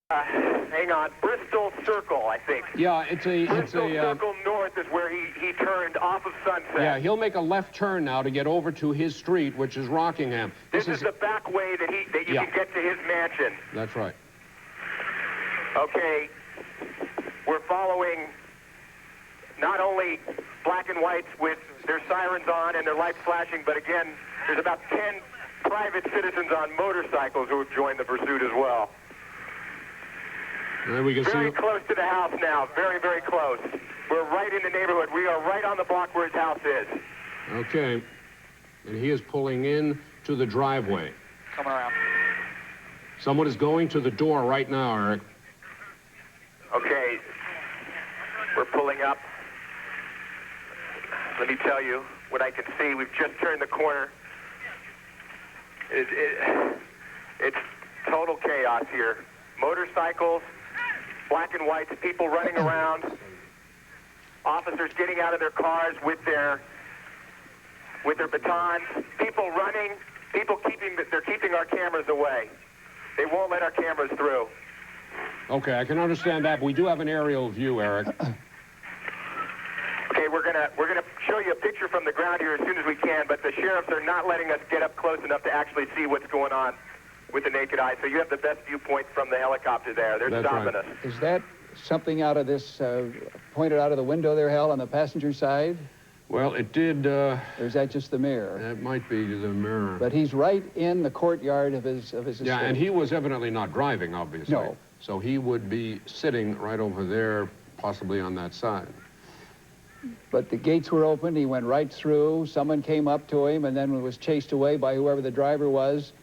Hang on, Bristol Circle, I think. Yeah, Bristol Circle North is where he turned off of Sunset. Yeah, he'll make a left turn now to get over to his street, which is Rockingham. This is the back way that you can get to his mansion. That's right. Okay, we're following not only black and whites with their sirens on and their lights flashing, but again, there's about 10 private citizens on motorcycles who have joined the pursuit as well. And we can very close to the house now, very, very close. We're right in the neighborhood. We are right on the block where his house is. Okay, and he is pulling in to the driveway. Coming around. Someone is going to the door right now, Eric. Okay, we're pulling up. Let me tell you what I can see. We've just turned the corner. It's total chaos here. Motorcycles, black and whites, people running around, officers getting out of their cars with their batons, people running, they're keeping our cameras away. They won't let our cameras through. Okay, I can understand that, but we do have an aerial view, Eric. Okay, we're gonna show you a picture from the ground here as soon as we can, but the sheriffs are not letting us get up close enough to actually see what's going on with the naked eye. So you have the best viewpoint from the helicopter there. They're stopping us. Is that something out of this, pointed out of the window there, Hal, on the passenger side? Well, it did... or is that just the mirror? That might be the mirror. But he's right in the courtyard of his estate. Yeah, and he was evidently not driving, obviously. No. So he would be sitting right over there, possibly on that side. But the gates were open, he went right through, someone came up to him and then was chased away by whoever the driver was,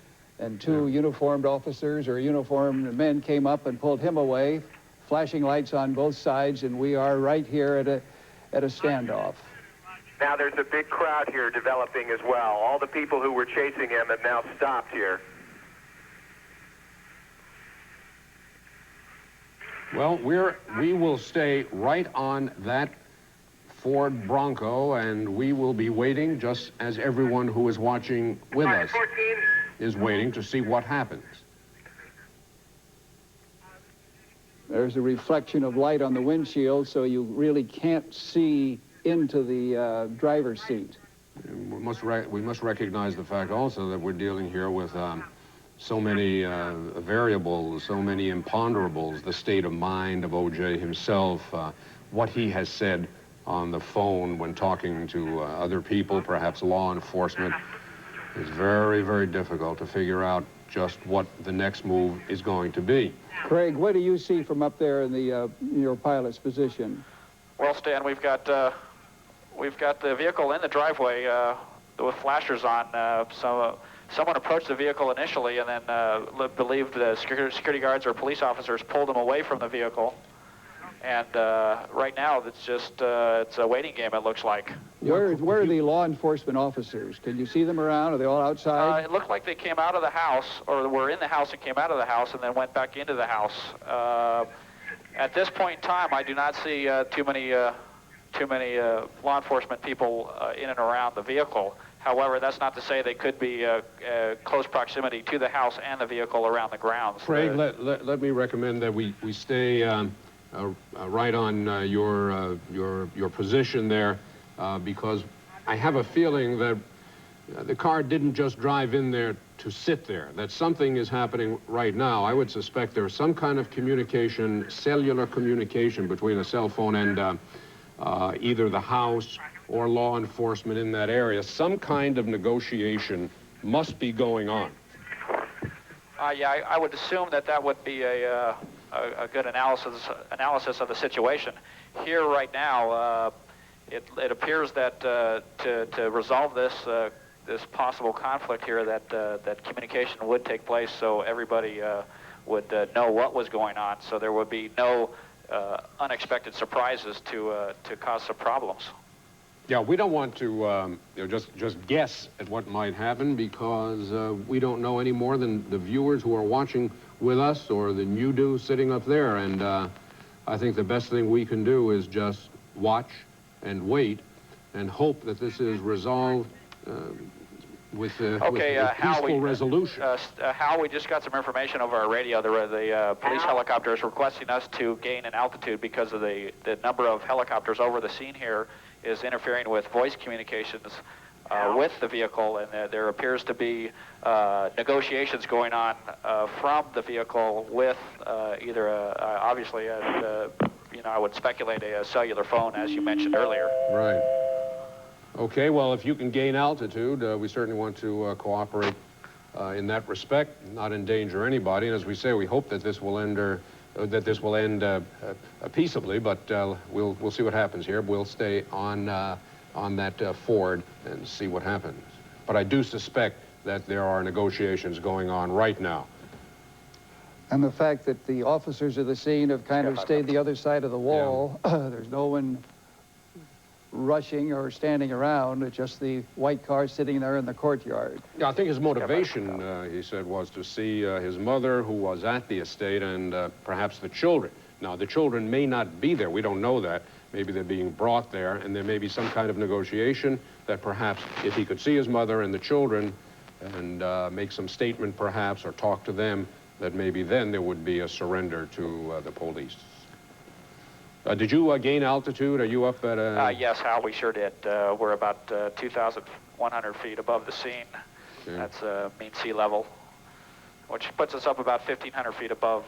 and two uniformed officers or uniformed men came up and pulled him away, flashing lights on both sides, and we are right here at a standoff. Now there's a big crowd here developing as well. All the people who were chasing him have now stopped here. Well, we will stay right on that Ford Bronco, and we will be waiting, just as everyone who is watching with us is waiting, to see what happens. There's a reflection of light on the windshield, so you really can't see into the driver's seat. We must recognize the fact also that we're dealing here with so many variables, so many imponderables, the state of mind of OJ himself, what he has said on the phone when talking to other people, perhaps law enforcement. It's very, very difficult to figure out just what the next move is going to be. Craig, what do you see from up there in the your pilot's position? Well, Stan, we've got the vehicle in the driveway with flashers on. Someone approached the vehicle initially and then believed the security guards or police officers pulled them away from the vehicle. And right now, it's just it's a waiting game, it looks like. Where are the law enforcement officers? Can you see them around? Are they all outside? It looked like they came out of the house, or were in the house and came out of the house and then went back into the house. At this point in time, I do not see too many law enforcement people in and around the vehicle. However, that's not to say they could be close proximity to the house and the vehicle around the grounds. Craig, let me recommend that we stay right on your position there, because I have a feeling that the car didn't just drive in there to sit there, that something is happening right now. I would suspect there's some kind of communication, cellular communication between a cell phone and either the house or law enforcement in that area. Some kind of negotiation must be going on. Yeah, I would assume that would be a good analysis of the situation. Here right now, it appears that to resolve this possible conflict here, that communication would take place, so everybody would know what was going on, so there would be no unexpected surprises to cause some problems. Yeah, we don't want to just guess at what might happen, because we don't know any more than the viewers who are watching with us or than you do sitting up there. And I think the best thing we can do is just watch and wait and hope that this is resolved with Okay, a Hal, peaceful resolution. Hal, we just got some information over our radio. The police helicopter is requesting us to gain an altitude because of the number of helicopters over the scene here is interfering with voice communications with the vehicle, and there appears to be negotiations going on from the vehicle with either, obviously, I would speculate a cellular phone, as you mentioned earlier. Right. Okay, well, if you can gain altitude, we certainly want to cooperate in that respect, not endanger anybody. And as we say, we hope that this will end peaceably, but we'll see what happens here. We'll stay on that Ford and see what happens. But I do suspect that there are negotiations going on right now. And the fact that the officers of the scene have kind of stayed the other side of the wall, there's no one rushing or standing around. It's just the white car sitting there in the courtyard. Yeah, I think his motivation, he said, was to see his mother, who was at the estate, and perhaps the children. Now, the children may not be there. We don't know that. Maybe they're being brought there, and there may be some kind of negotiation that perhaps if he could see his mother and the children and make some statement perhaps or talk to them, that maybe then there would be a surrender to the police. Did you gain altitude? Are you up at a... Yes, Hal, we sure did. We're about 2,100 feet above the scene. Okay. That's mean sea level, which puts us up about 1,500 feet above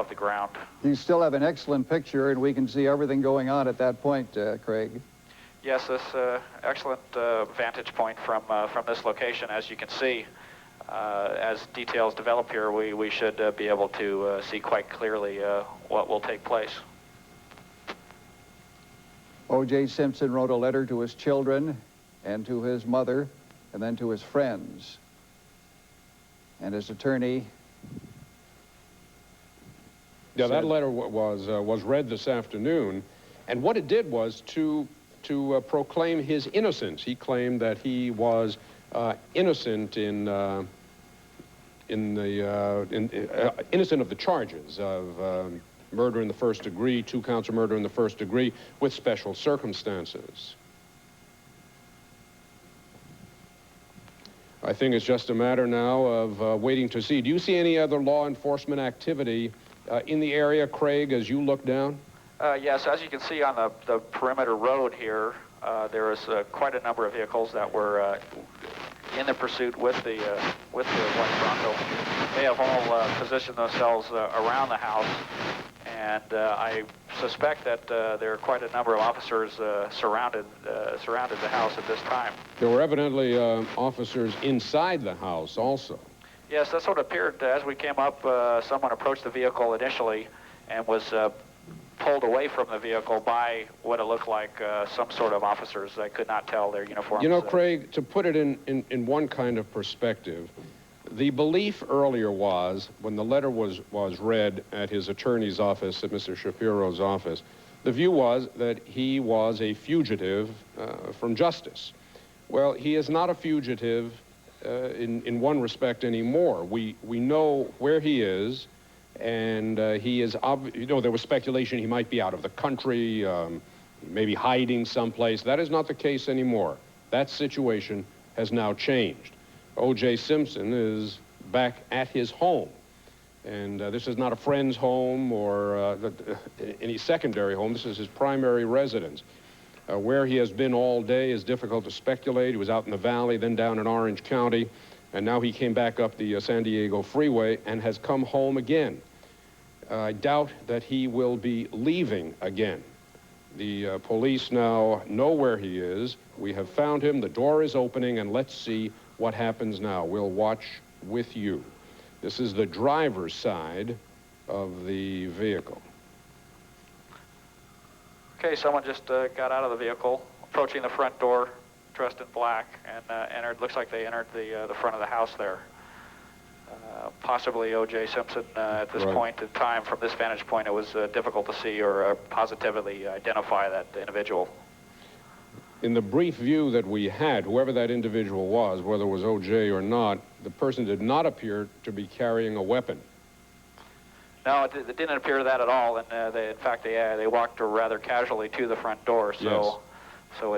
the ground. You still have an excellent picture, and we can see everything going on at that point, Craig. Yes, this excellent vantage point from this location, as you can see. As details develop here, we should be able to see quite clearly what will take place. OJ Simpson wrote a letter to his children and to his mother and then to his friends. And his attorney... Yeah, that letter was read this afternoon, and what it did was to proclaim his innocence. He claimed that he was innocent innocent of the charges of murder in the first degree, 2 counts of murder in the first degree, with special circumstances. I think it's just a matter now of waiting to see. Do you see any other law enforcement activity in the area, Craig, as you look down? Yes, as you can see on the perimeter road here, there is quite a number of vehicles that were in the pursuit with the white Bronco. They have all positioned themselves around the house, and I suspect that there are quite a number of officers surrounded the house at this time. There were evidently officers inside the house also. Yes, that's what appeared. As we came up, someone approached the vehicle initially and was pulled away from the vehicle by what it looked like some sort of officers. I could not tell their uniforms. You know, Craig, to put it in one kind of perspective, the belief earlier was, when the letter was read at his attorney's office, at Mr. Shapiro's office, the view was that he was a fugitive from justice. Well, he is not a fugitive in one respect anymore. We know where he is, and he is, there was speculation he might be out of the country, maybe hiding someplace. That is not the case anymore. That situation has now changed. OJ Simpson is back at his home, and this is not a friend's home or any secondary home. This is his primary residence. Where he has been all day is difficult to speculate. He was out in the valley, then down in Orange County, and now he came back up the San Diego freeway and has come home again. I doubt that he will be leaving again. The police now know where he is. We have found him. The door is opening, and let's see what happens now. We'll watch with you. This is the driver's side of the vehicle. Okay, someone just got out of the vehicle, approaching the front door, dressed in black, and entered. Looks like they entered the front of the house there. Possibly O.J. Simpson. At this point in time, from this vantage point, it was difficult to see or positively identify that individual. In the brief view that we had, whoever that individual was, whether it was O.J. or not, the person did not appear to be carrying a weapon. No, it didn't appear that at all, and in fact, they walked rather casually to the front door. So, So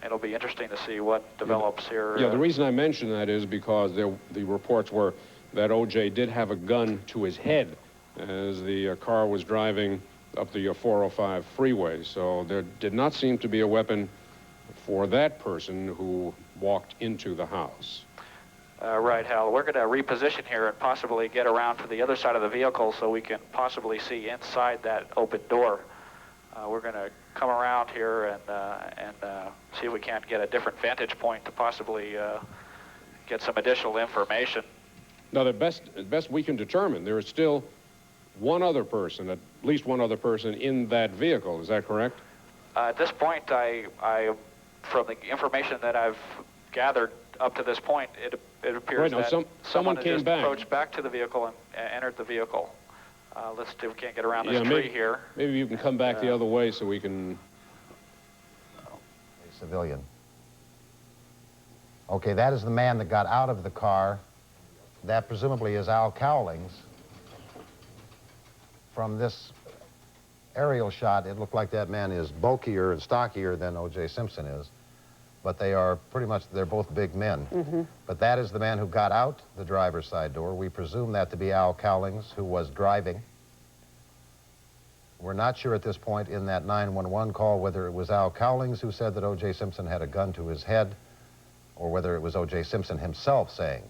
it'll be interesting to see what develops here. Yeah, the reason I mention that is because the reports were that OJ did have a gun to his head as the car was driving up the 405 freeway. So there did not seem to be a weapon for that person who walked into the house. Right, Hal. We're going to reposition here and possibly get around to the other side of the vehicle so we can possibly see inside that open door. We're going to come around here and see if we can't get a different vantage point to possibly get some additional information. Now, the best we can determine, there is still one other person, at least one other person in that vehicle. Is that correct? At this point, I from the information that I've gathered up to this point, it appears Right, now, that someone came just back. approached back to the vehicle and entered the vehicle. Let's see if we can't get around this tree here. Maybe you can come back the other way so we can... A civilian. Okay, that is the man that got out of the car. That presumably is Al Cowlings. From this aerial shot, it looked like that man is bulkier and stockier than O.J. Simpson is. But they are pretty much, they're both big men. Mm-hmm. But that is the man who got out the driver's side door. We presume that to be Al Cowlings, who was driving. We're not sure at this point in that 911 call whether it was Al Cowlings who said that O.J. Simpson had a gun to his head, or whether it was O.J. Simpson himself saying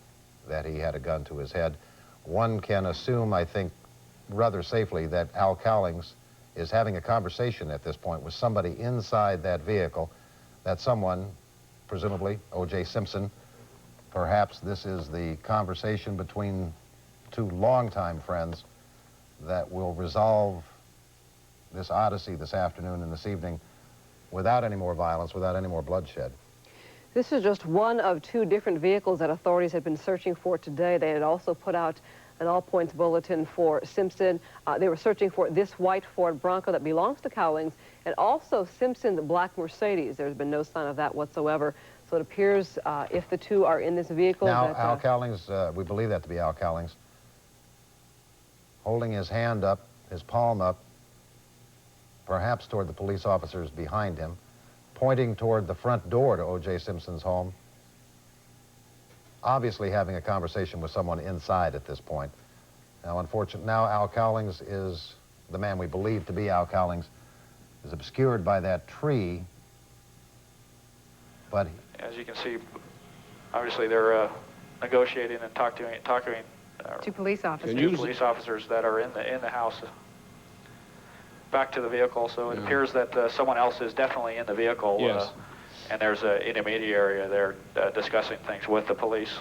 that he had a gun to his head. One can assume, I think, rather safely that Al Cowlings is having a conversation at this point with somebody inside that vehicle, that someone, presumably O.J. Simpson, perhaps this is the conversation between two longtime friends that will resolve this odyssey this afternoon and this evening without any more violence, without any more bloodshed. This is just one of two different vehicles that authorities had been searching for today. They had also put out an all-points bulletin for Simpson. They were searching for this white Ford Bronco that belongs to Cowlings, and also Simpson's black Mercedes. There's been no sign of that whatsoever. So it appears if the two are in this vehicle... Now, that, Al Cowlings, we believe that to be Al Cowlings, holding his hand up, his palm up, perhaps toward the police officers behind him, pointing toward the front door to O.J. Simpson's home, obviously having a conversation with someone inside at this point. Now, unfortunately, now Al Cowlings is the man we believe to be Al Cowlings, is obscured by that tree, but... As you can see, obviously they're negotiating and talking to police officers. to police officers that are in the house. Back to the vehicle, so it appears that someone else is definitely in the vehicle. Yes. And there's an intermediary there discussing things with the police.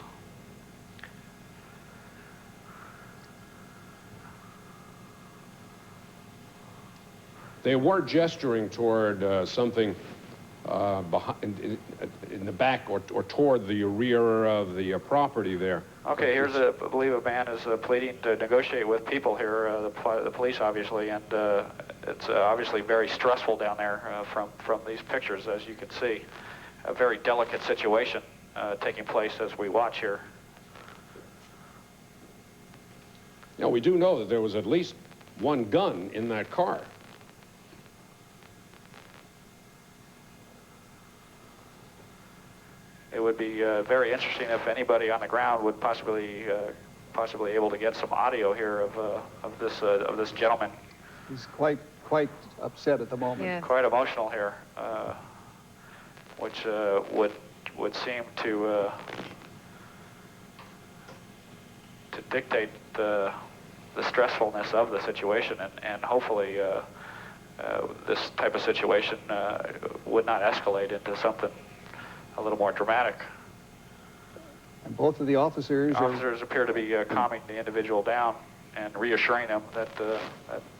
They were gesturing toward something behind, in the back or toward the rear of the property there. Okay, here's I believe a man is pleading to negotiate with people here, the police obviously, and it's obviously very stressful down there from these pictures, as you can see. A very delicate situation taking place as we watch here. Now, we do know that there was at least one gun in that car. It would be very interesting if anybody on the ground would possibly able to get some audio here of this gentleman. He's quite upset at the moment. Yes. Quite emotional here, which would seem to dictate the stressfulness of the situation, and hopefully this type of situation would not escalate into something a little more dramatic. And both of the officers appear to be calming the individual down and reassuring him that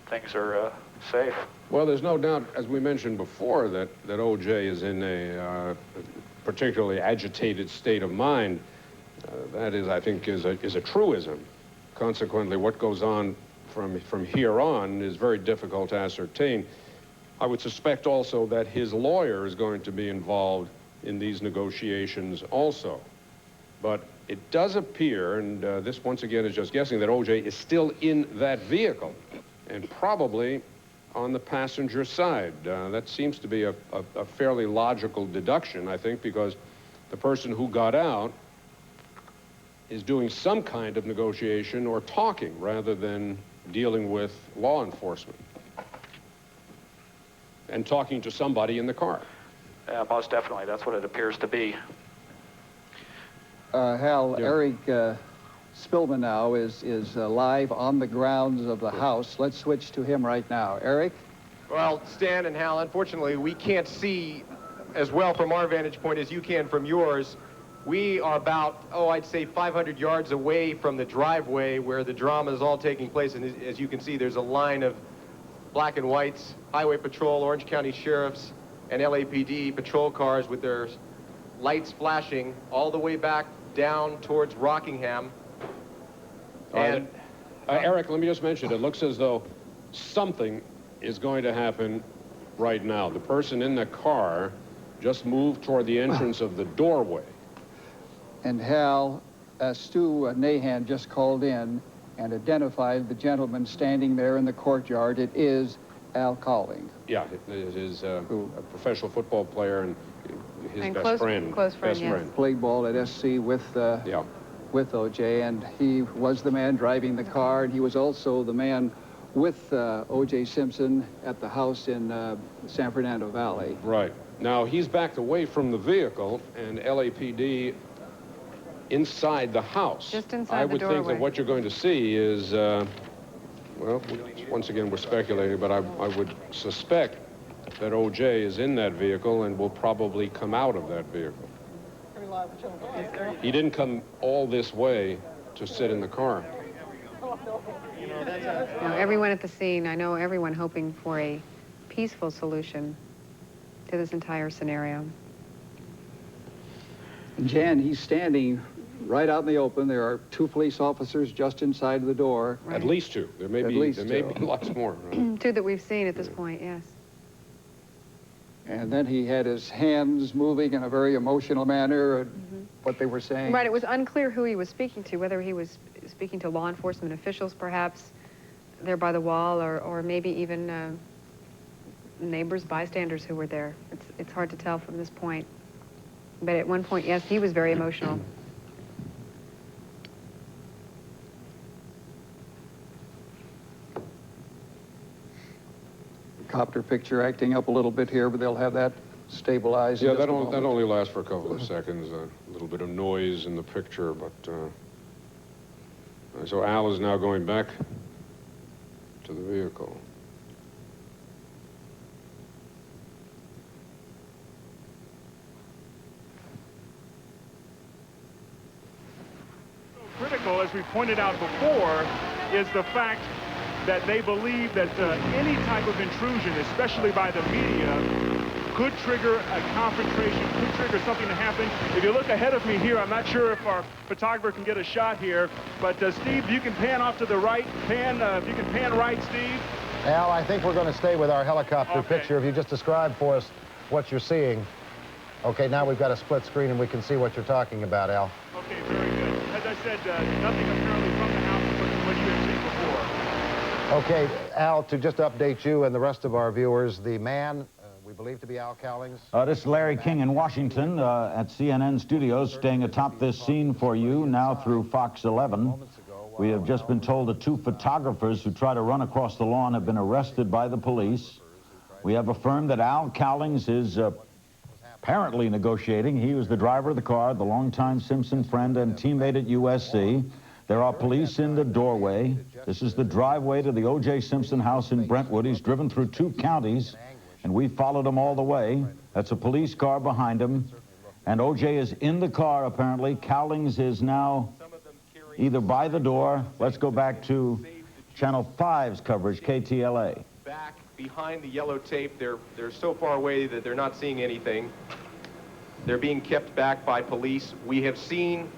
things are safe. Well, there's no doubt, as we mentioned before, that O.J. is in a particularly agitated state of mind. That is, I think, is a truism. Consequently, what goes on from here on is very difficult to ascertain. I would suspect also that his lawyer is going to be involved in these negotiations also. But it does appear, and this once again is just guessing, that O.J. is still in that vehicle and probably on the passenger side. That seems to be a fairly logical deduction, I think, because the person who got out is doing some kind of negotiation or talking rather than dealing with law enforcement and talking to somebody in the car. Most definitely, that's what it appears to be. Hal, Yeah. Eric Spillman now is live on the grounds of the house. Let's switch to him right now. Eric? Well, Stan and Hal, unfortunately, we can't see as well from our vantage point as you can from yours. We are about, I'd say 500 yards away from the driveway where the drama is all taking place. And as you can see, there's a line of black and whites, Highway Patrol, Orange County Sheriffs, and LAPD patrol cars with their lights flashing all the way back down towards Rockingham. And Eric, let me just mention, it looks as though something is going to happen right now. The person in the car just moved toward the entrance of the doorway. And Hal, Stu Nahan just called in and identified the gentleman standing there in the courtyard. It is Al Cowling. Yeah, it is a professional football player and his And best close friend. friend, yes. Played ball at SC with OJ, and he was the man driving the car, and he was also the man with OJ Simpson at the house in San Fernando Valley. Right. Now, he's backed away from the vehicle, and LAPD inside the house. Just inside I the would think doorway. that what you're going to see is, well, once again, we're speculating, but I would suspect that OJ is in that vehicle and will probably come out of that vehicle. He didn't come all this way to sit in the car. Now, everyone at the scene, I know everyone hoping for a peaceful solution to this entire scenario. Jan, he's standing right out in the open. There are 2 police officers just inside the door. Right. At least 2. There may At be least there may two. be lots more. Right? 2 that we've seen at this point, yes. And then he had his hands moving in a very emotional manner, what they were saying. Right, it was unclear who he was speaking to, whether he was speaking to law enforcement officials, perhaps, there by the wall, or maybe even neighbors, bystanders who were there. It's hard to tell from this point. But at one point, yes, he was very emotional. Copter picture acting up a little bit here, but they'll have that stabilized. in Yeah, just that a moment. only lasts for a couple of seconds. A little bit of noise in the picture, but so Al is now going back to the vehicle. Critical, as we pointed out before, is the fact that they believe that any type of intrusion, especially by the media, could trigger a confrontation, could trigger something to happen. If you look ahead of me here, I'm not sure if our photographer can get a shot here, but Steve, you can pan off to the right, if you can pan right, Steve. Al, I think we're going to stay with our helicopter Okay. picture. If you just describe for us what you're seeing. Okay, now we've got a split screen and we can see what you're talking about, Al. Okay, very good. As I said, nothing apparently from the house, but what you had seen before. Okay, Al, to just update you and the rest of our viewers, the man we believe to be Al Cowlings. This is Larry King in Washington at CNN Studios, staying atop this scene for you now through Fox 11. We have just been told that 2 photographers who tried to run across the lawn have been arrested by the police. We have affirmed that Al Cowlings is apparently negotiating. He was the driver of the car, the longtime Simpson friend and teammate at USC. There are police in the doorway. This is the driveway to the O.J. Simpson house in Brentwood. He's driven through 2 counties, and we followed him all the way. That's a police car behind him. And O.J. is in the car, apparently. Cowlings is now either by the door. Let's go back to Channel 5's coverage, KTLA. Back behind the yellow tape, they're so far away that they're not seeing anything. They're being kept back by police. We have seen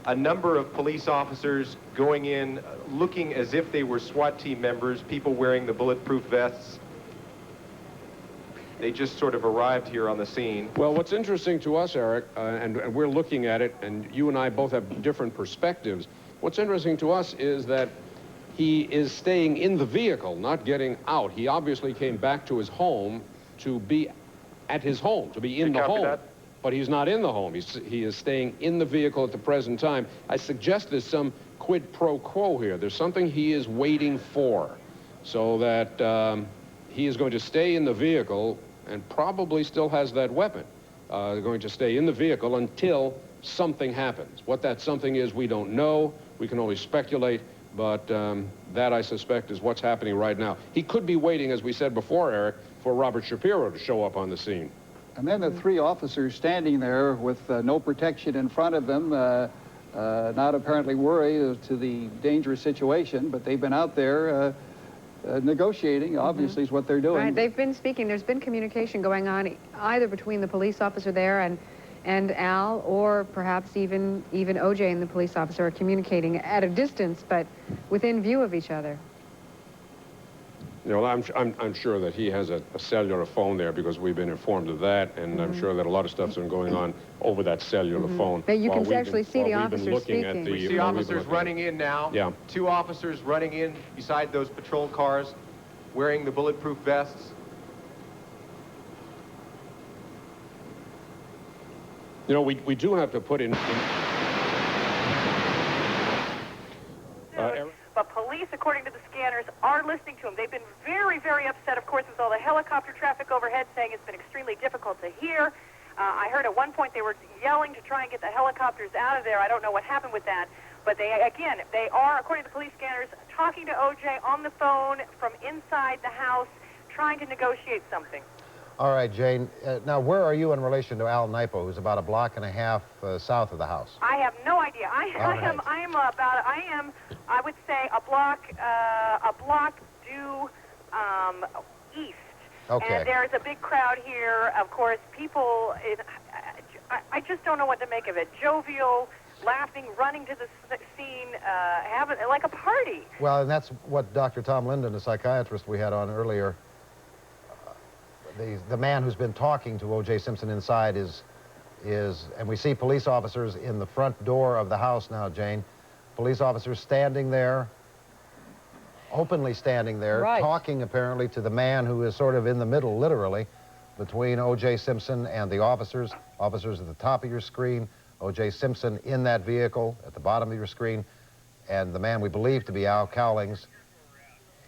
a number of police officers going in, looking as if they were SWAT team members, people wearing the bulletproof vests. They just sort of arrived here on the scene. Well, what's interesting to us, Eric, and we're looking at it, and you and I both have different perspectives. What's interesting to us is that he is staying in the vehicle, not getting out. He obviously came back to his home to be at his home, to be in the home. But he's not in the home. He is staying in the vehicle at the present time. I suggest there's some quid pro quo here. There's something he is waiting for, so that he is going to stay in the vehicle and probably still has that weapon. Going to stay in the vehicle until something happens. What that something is, we don't know. We can only speculate, but that, I suspect, is what's happening right now. He could be waiting, as we said before, Eric, for Robert Shapiro to show up on the scene. And then the three officers standing there with no protection in front of them, not apparently worried to the dangerous situation, but they've been out there negotiating, obviously, is what they're doing. Right, they've been speaking. There's been communication going on either between the police officer there and Al, or perhaps even OJ and the police officer are communicating at a distance, but within view of each other. You know, I'm sure that he has a cellular phone there, because we've been informed of that, and I'm sure that a lot of stuff's been going on over that cellular phone. But you can actually see the officers speaking. We see officers running in now. Yeah. 2 officers running in beside those patrol cars, wearing the bulletproof vests. You know, we do have to put in But police, according to the scanners, are listening to him. They've been very, very upset, of course, with all the helicopter traffic overhead, saying it's been extremely difficult to hear. I heard at one point they were yelling to try and get the helicopters out of there. I don't know what happened with that. But they are, according to the police scanners, talking to OJ on the phone from inside the house, trying to negotiate something. All right, Jane. Now, where are you in relation to Al Nipo, who's about a block and a half south of the house? I have no idea. I am, I would say, a block due east. Okay. And there's a big crowd here. Of course, people, I just don't know what to make of it. Jovial, laughing, running to the scene, having like a party. Well, and that's what Dr. Tom Linden, the psychiatrist we had on earlier, the man who's been talking to O.J. Simpson inside is, and we see police officers in the front door of the house now, Jane. Police officers standing there, openly standing there, right, talking apparently to the man who is sort of in the middle, literally, between O.J. Simpson and the officers. Officers at the top of your screen, O.J. Simpson in that vehicle at the bottom of your screen, and the man we believe to be Al Cowlings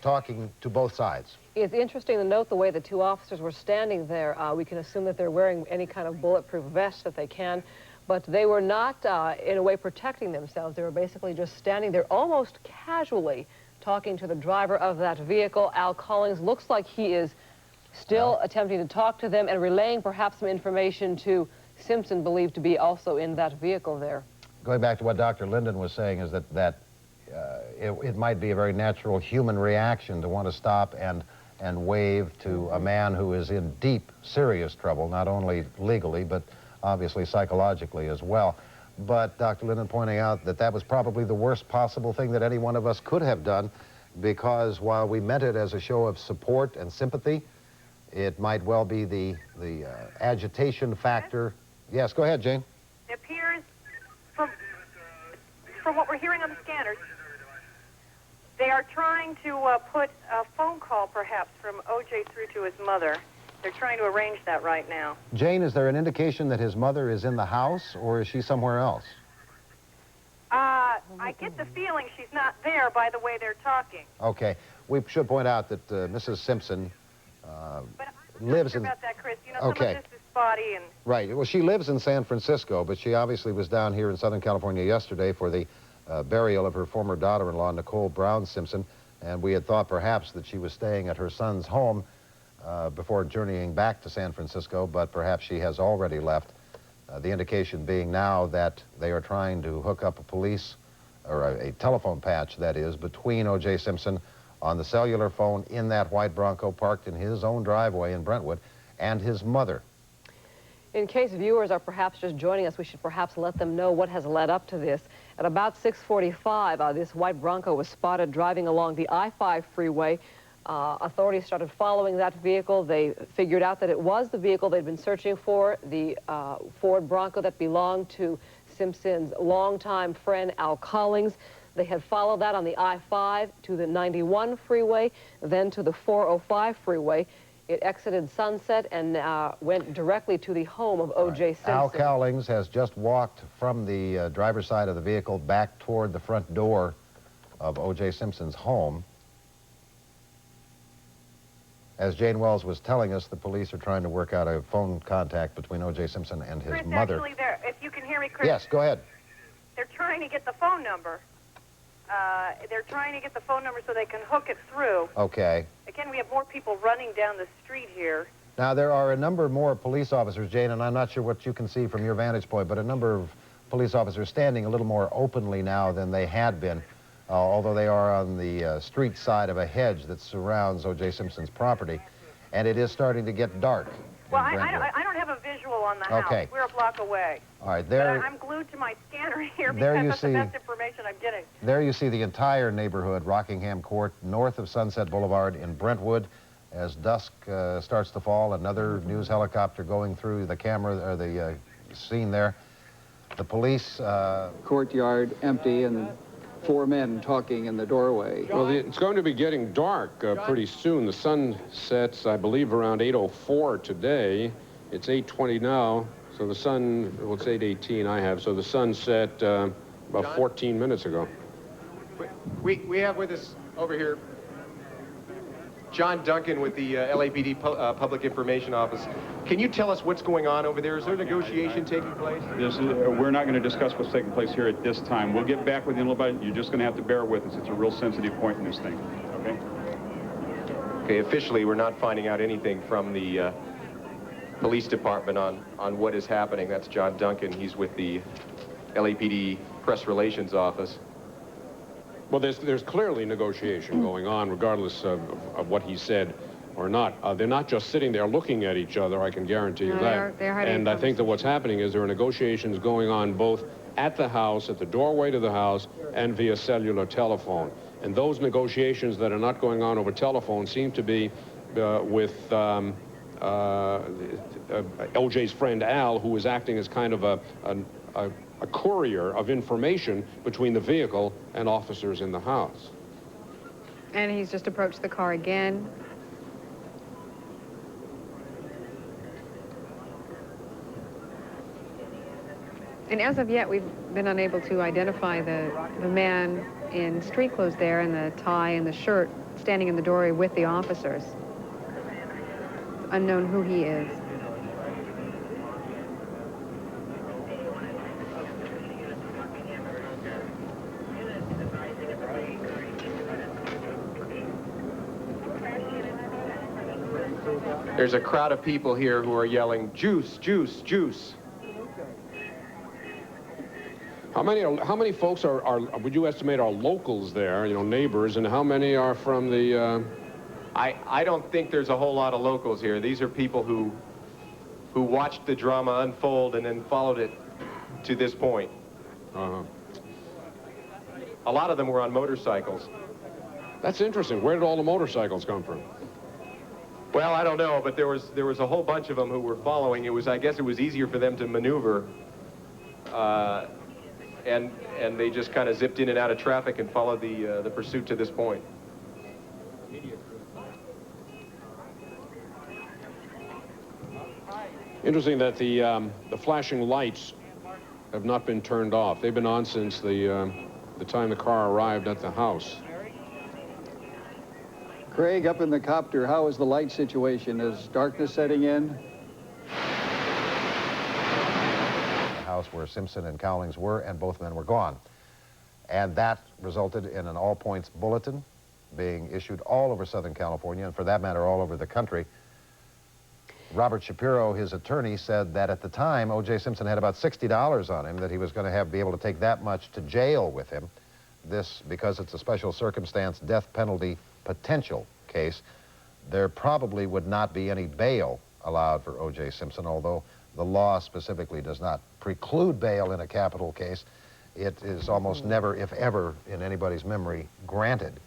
talking to both sides. It's interesting to note the way the 2 officers were standing there. We can assume that they're wearing any kind of bulletproof vest that they can, but they were not, in a way, protecting themselves. They were basically just standing there almost casually talking to the driver of that vehicle. Al Cowlings looks like he is still attempting to talk to them and relaying perhaps some information to Simpson, believed to be also in that vehicle there. Going back to what Dr. Linden was saying, is that it might be a very natural human reaction to want to stop and wave to a man who is in deep, serious trouble, not only legally, but obviously psychologically as well. But Dr. Linden pointing out that that was probably the worst possible thing that any one of us could have done, because while we meant it as a show of support and sympathy, it might well be the agitation factor. Yes, go ahead, Jane. It appears, from what we're hearing on the scanners, they are trying to put a phone call, perhaps, from O.J. through to his mother. They're trying to arrange that right now. Jane, is there an indication that his mother is in the house, or is she somewhere else? I get the feeling she's not there by the way they're talking. Okay. We should point out that Mrs. Simpson But lives I'm in... not sure about that, Chris. You know, Okay. some of this is spotty and... Right. Well, she lives in San Francisco, but she obviously was down here in Southern California yesterday for the burial of her former daughter-in-law, Nicole Brown Simpson, and we had thought perhaps that she was staying at her son's home before journeying back to San Francisco, but perhaps she has already left. The indication being now that they are trying to hook up a police, or a telephone patch, that is, between O.J. Simpson on the cellular phone in that white Bronco parked in his own driveway in Brentwood, and his mother. In case viewers are perhaps just joining us, we should perhaps let them know what has led up to this. At about 6:45, this white Bronco was spotted driving along the I-5 freeway. Authorities started following that vehicle. They figured out that it was the vehicle they'd been searching for, the Ford Bronco that belonged to Simpson's longtime friend, Al Cowlings. They had followed that on the I-5 to the 91 freeway, then to the 405 freeway. It exited Sunset and went directly to the home of O.J. Simpson. Al Cowlings has just walked from the driver's side of the vehicle back toward the front door of O.J. Simpson's home. As Jane Wells was telling us, the police are trying to work out a phone contact between O.J. Simpson and his mother. Actually, if you can hear me, Chris. Yes, go ahead. They're trying to get the phone number. They're trying to get the phone number so they can hook it through. Okay. Again, we have more people running down the street here. Now, there are a number more police officers, Jane, and I'm not sure what you can see from your vantage point, but a number of police officers standing a little more openly now than they had been, although they are on the street side of a hedge that surrounds O.J. Simpson's property, and it is starting to get dark. Well, I don't have a visual on the house. Okay. We're a block away. All right, But there. I'm glued to my scanner here There because you that's the see- best information I'm getting. There you see the entire neighborhood, Rockingham Court, north of Sunset Boulevard in Brentwood. As dusk starts to fall, another news helicopter going through the camera, or the scene there. The police... Courtyard empty and 4 men talking in the doorway. Well, it's going to be getting dark pretty soon. The sun sets, I believe, around 8:04 today. It's 8:20 now, so the sun, well, it's 8:18 I have, so the sun set about 14 minutes ago. We have with us over here John Duncan with the LAPD Public Information Office. Can you tell us what's going on over there? Is there negotiation taking place? We're not going to discuss what's taking place here at this time. We'll get back with you in a little bit. You're just going to have to bear with us. It's a real sensitive point in this thing, okay? Okay, officially, we're not finding out anything from the police department on what is happening. That's John Duncan. He's with the LAPD Press Relations Office. Well, there's clearly negotiation going on, regardless of what he said or not. They're not just sitting there looking at each other, I can guarantee you that. they're having And I think that what's happening is there are negotiations going on both at the house, at the doorway to the house, and via cellular telephone. And those negotiations that are not going on over telephone seem to be with OJ's friend Al, who is acting as kind of a courier of information between the vehicle and officers in the house. And he's just approached the car again. And as of yet, we've been unable to identify the man in street clothes there, and the tie and the shirt, standing in the doorway with the officers. It's unknown who he is. There's a crowd of people here who are yelling, "Juice, juice, juice." How many folks are would you estimate are locals there, you know, neighbors, and how many are from the... I don't think there's a whole lot of locals here. These are people who watched the drama unfold and then followed it to this point. Uh-huh. A lot of them were on motorcycles. That's interesting. Where did all the motorcycles come from? Well, I don't know, but there was a whole bunch of them who were following. I guess it was easier for them to maneuver, and they just kind of zipped in and out of traffic and followed the pursuit to this point. Interesting that the flashing lights have not been turned off. They've been on since the time the car arrived at the house. Craig, up in the copter, how is the light situation? Is darkness setting in? The house where Simpson and Cowlings were, and both men were gone. And that resulted in an all-points bulletin being issued all over Southern California, and for that matter, all over the country. Robert Shapiro, his attorney, said that at the time, O.J. Simpson had about $60 on him, that he was going to be able to take that much to jail with him. This, because it's a special circumstance death penalty potential case, there probably would not be any bail allowed for O.J. Simpson, although the law specifically does not preclude bail in a capital case. It is almost never, if ever, in anybody's memory, granted.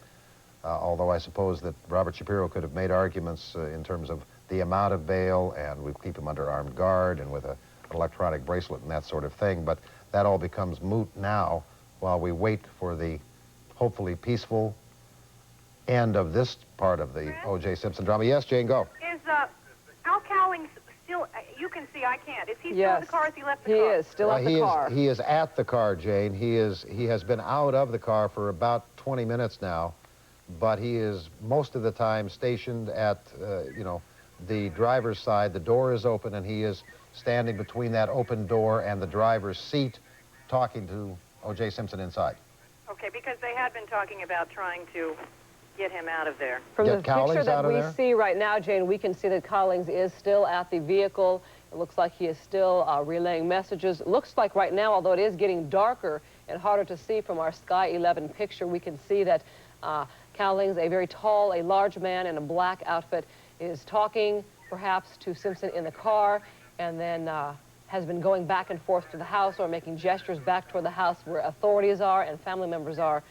Although I suppose that Robert Shapiro could have made arguments in terms of the amount of bail, and we keep him under armed guard and with an electronic bracelet and that sort of thing, but that all becomes moot now while we wait for the hopefully peaceful end of this part of the O.J. Simpson drama. Yes, Jane, go. Is Al Cowlings still, you can see, I can't. Is he still Yes, in the car as he left the he car? is still at the car. He is at the car, Jane. He has been out of the car for about 20 minutes now, but he is most of the time stationed at, you know, the driver's side. The door is open, and he is standing between that open door and the driver's seat, talking to O.J. Simpson inside. Okay, because they had been talking about trying to get him out of there. From Get the picture Cowlings out that of we there? see right now, Jane, we can see that Cowlings is still at the vehicle. It looks like he is still relaying messages. It looks like right now, although it is getting darker and harder to see from our Sky 11 picture, we can see that Cowlings, a very tall, a large man in a black outfit, is talking perhaps to Simpson in the car, and then has been going back and forth to the house or making gestures back toward the house where authorities are and family members are.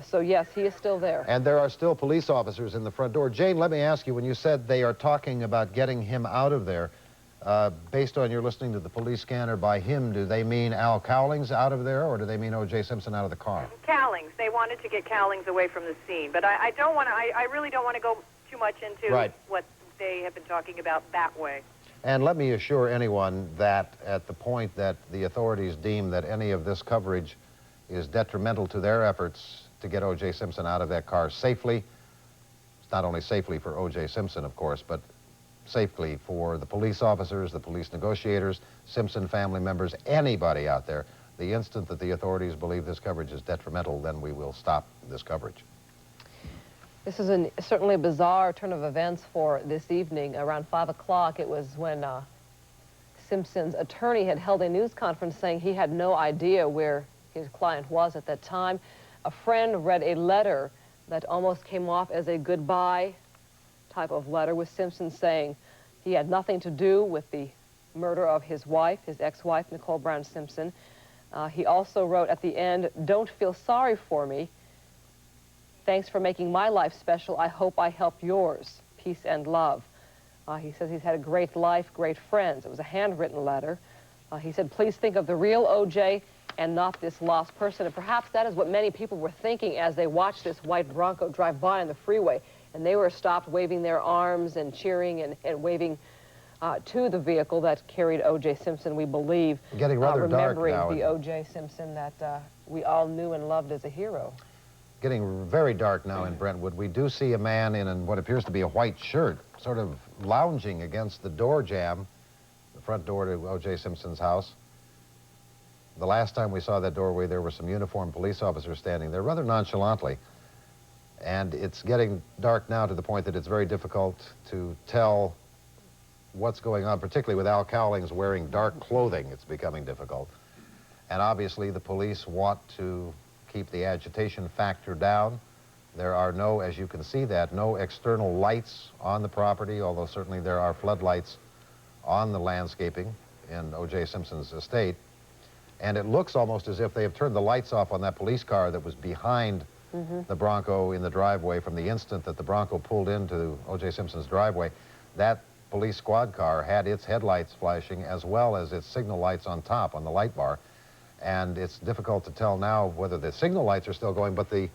So yes, he is still there. And there are still police officers in the front door. Jane, let me ask you, when you said they are talking about getting him out of there, based on your listening to the police scanner, by him, do they mean Al Cowlings out of there, or do they mean O.J. Simpson out of the car? Cowlings. They wanted to get Cowlings away from the scene. But I don't want to, I really don't want to go too much into what they have been talking about that way. And let me assure anyone that at the point that the authorities deem that any of this coverage is detrimental to their efforts to get O.J. Simpson out of that car safely, it's not only safely for O.J. Simpson, of course, but safely for the police officers, the police negotiators, Simpson family members, anybody out there. The instant that the authorities believe this coverage is detrimental, then we will stop this coverage. This is certainly a bizarre turn of events for this evening. Around 5 o'clock, it was when Simpson's attorney had held a news conference saying he had no idea where his client was at that time. A friend read a letter that almost came off as a goodbye type of letter, with Simpson saying he had nothing to do with the murder of his wife, his ex-wife, Nicole Brown Simpson. He also wrote at the end, "Don't feel sorry for me. Thanks for making my life special. I hope I helped yours. Peace and love." He says he's had a great life, great friends. It was a handwritten letter. He said, "Please think of the real O.J. and not this lost person." And perhaps that is what many people were thinking as they watched this white Bronco drive by on the freeway. And they were stopped waving their arms and cheering and waving to the vehicle that carried O.J. Simpson, we believe. Getting rather dark now. Remembering the O.J. Simpson that we all knew and loved as a hero. Getting very dark now in Brentwood. We do see a man in what appears to be a white shirt, sort of lounging against the door jamb, the front door to O.J. Simpson's house. The last time we saw that doorway, there were some uniformed police officers standing there rather nonchalantly. And it's getting dark now to the point that it's very difficult to tell what's going on, particularly with Al Cowlings wearing dark clothing. It's becoming difficult. And obviously the police want to keep the agitation factor down. There are no, as you can see that, no external lights on the property, although certainly there are floodlights on the landscaping in O.J. Simpson's estate. And it looks almost as if they have turned the lights off on that police car that was behind the Bronco in the driveway from the instant that the Bronco pulled into O.J. Simpson's driveway. That police squad car had its headlights flashing as well as its signal lights on top on the light bar. And it's difficult to tell now whether the signal lights are still going, but the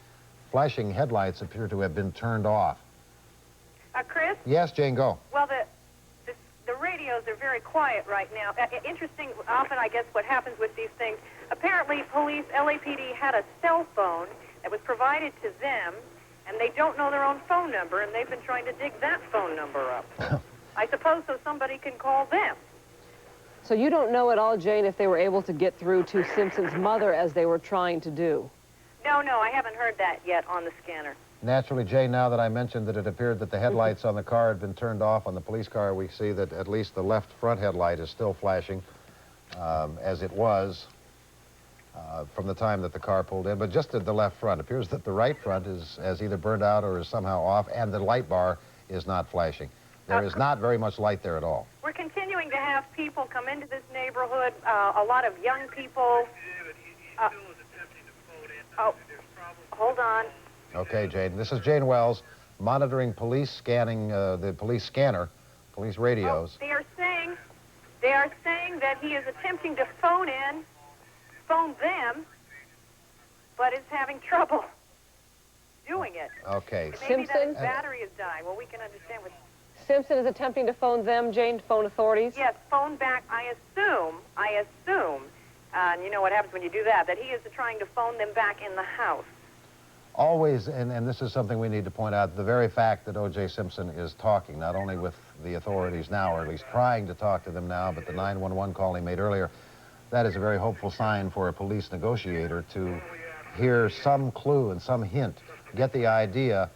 flashing headlights appear to have been turned off. Chris? Yes, Jane, go. Well, the radios are very quiet right now. Interesting, often I guess what happens with these things, apparently police, LAPD had a cell phone that was provided to them, and they don't know their own phone number, and they've been trying to dig that phone number up. I suppose so somebody can call them. So you don't know at all, Jane, if they were able to get through to Simpson's mother as they were trying to do? No, I haven't heard that yet on the scanner. Naturally, Jane, now that I mentioned that it appeared that the headlights on the car had been turned off on the police car, we see that at least the left front headlight is still flashing, as it was from the time that the car pulled in, but just at the left front. It appears that the right front has either burned out or is somehow off, and the light bar is not flashing. There is not very much light there at all. We're continuing to have people come into this neighborhood, a lot of young people. Hold on. Okay, Jane. This is Jane Wells monitoring police scanning, the police scanner, police radios. They are saying that he is attempting to phone them, but is having trouble. doing it. Okay. Maybe that his Simpson? battery is dying. Well, we can understand what... Simpson is attempting to phone them, Jane, to phone authorities? Yes, phone back, I assume, and you know what happens when you do that he is trying to phone them back in the house. Always, and this is something we need to point out, the very fact that O.J. Simpson is talking, not only with the authorities now, or at least trying to talk to them now, but the 911 call he made earlier, that is a very hopeful sign for a police negotiator to hear some clue and some hint, get the idea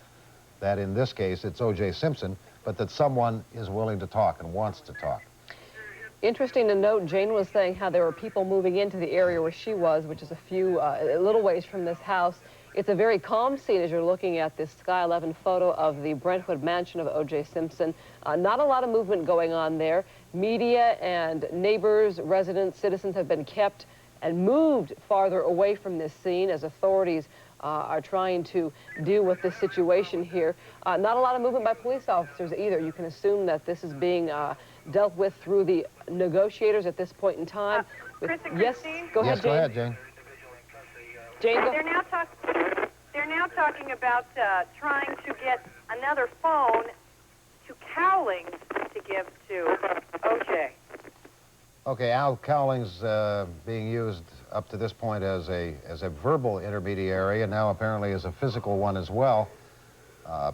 that in this case it's O.J. Simpson, but that someone is willing to talk and wants to talk. Interesting to note, Jane was saying how there were people moving into the area where she was, which is a little ways from this house. It's a very calm scene as you're looking at this Sky 11 photo of the Brentwood mansion of O.J. Simpson. Not a lot of movement going on there. Media and neighbors, residents, citizens have been kept and moved farther away from this scene as authorities are trying to deal with this situation here. Not a lot of movement by police officers either. You can assume that this is being dealt with through the negotiators at this point in time. Chris and Yes, Christine? go ahead, Yes, Jane. go ahead, Jane. Jane, go. They're now talking about trying to get another phone to Cowlings to give to OJ. Okay, Al Cowlings being used up to this point as a verbal intermediary, and now apparently as a physical one as well.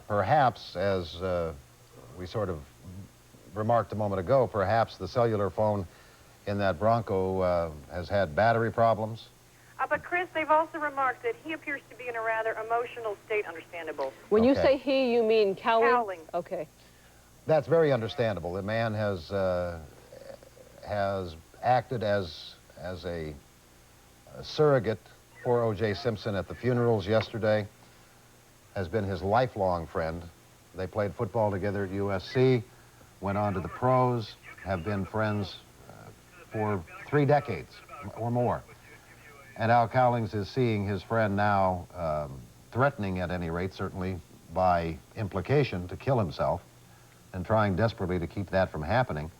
Perhaps, as we sort of remarked a moment ago, perhaps the cellular phone in that Bronco has had battery problems. But Chris, they've also remarked that he appears to be in a rather emotional state, understandable. When you Okay. say he, you mean Cowling? Cowling. Okay. That's very understandable. The man has acted as a surrogate for O.J. Simpson at the funerals yesterday, has been his lifelong friend. They played football together at USC, went on to the pros, have been friends for 3 decades or more. And Al Cowlings is seeing his friend now threatening, at any rate, certainly by implication, to kill himself, and trying desperately to keep that from happening.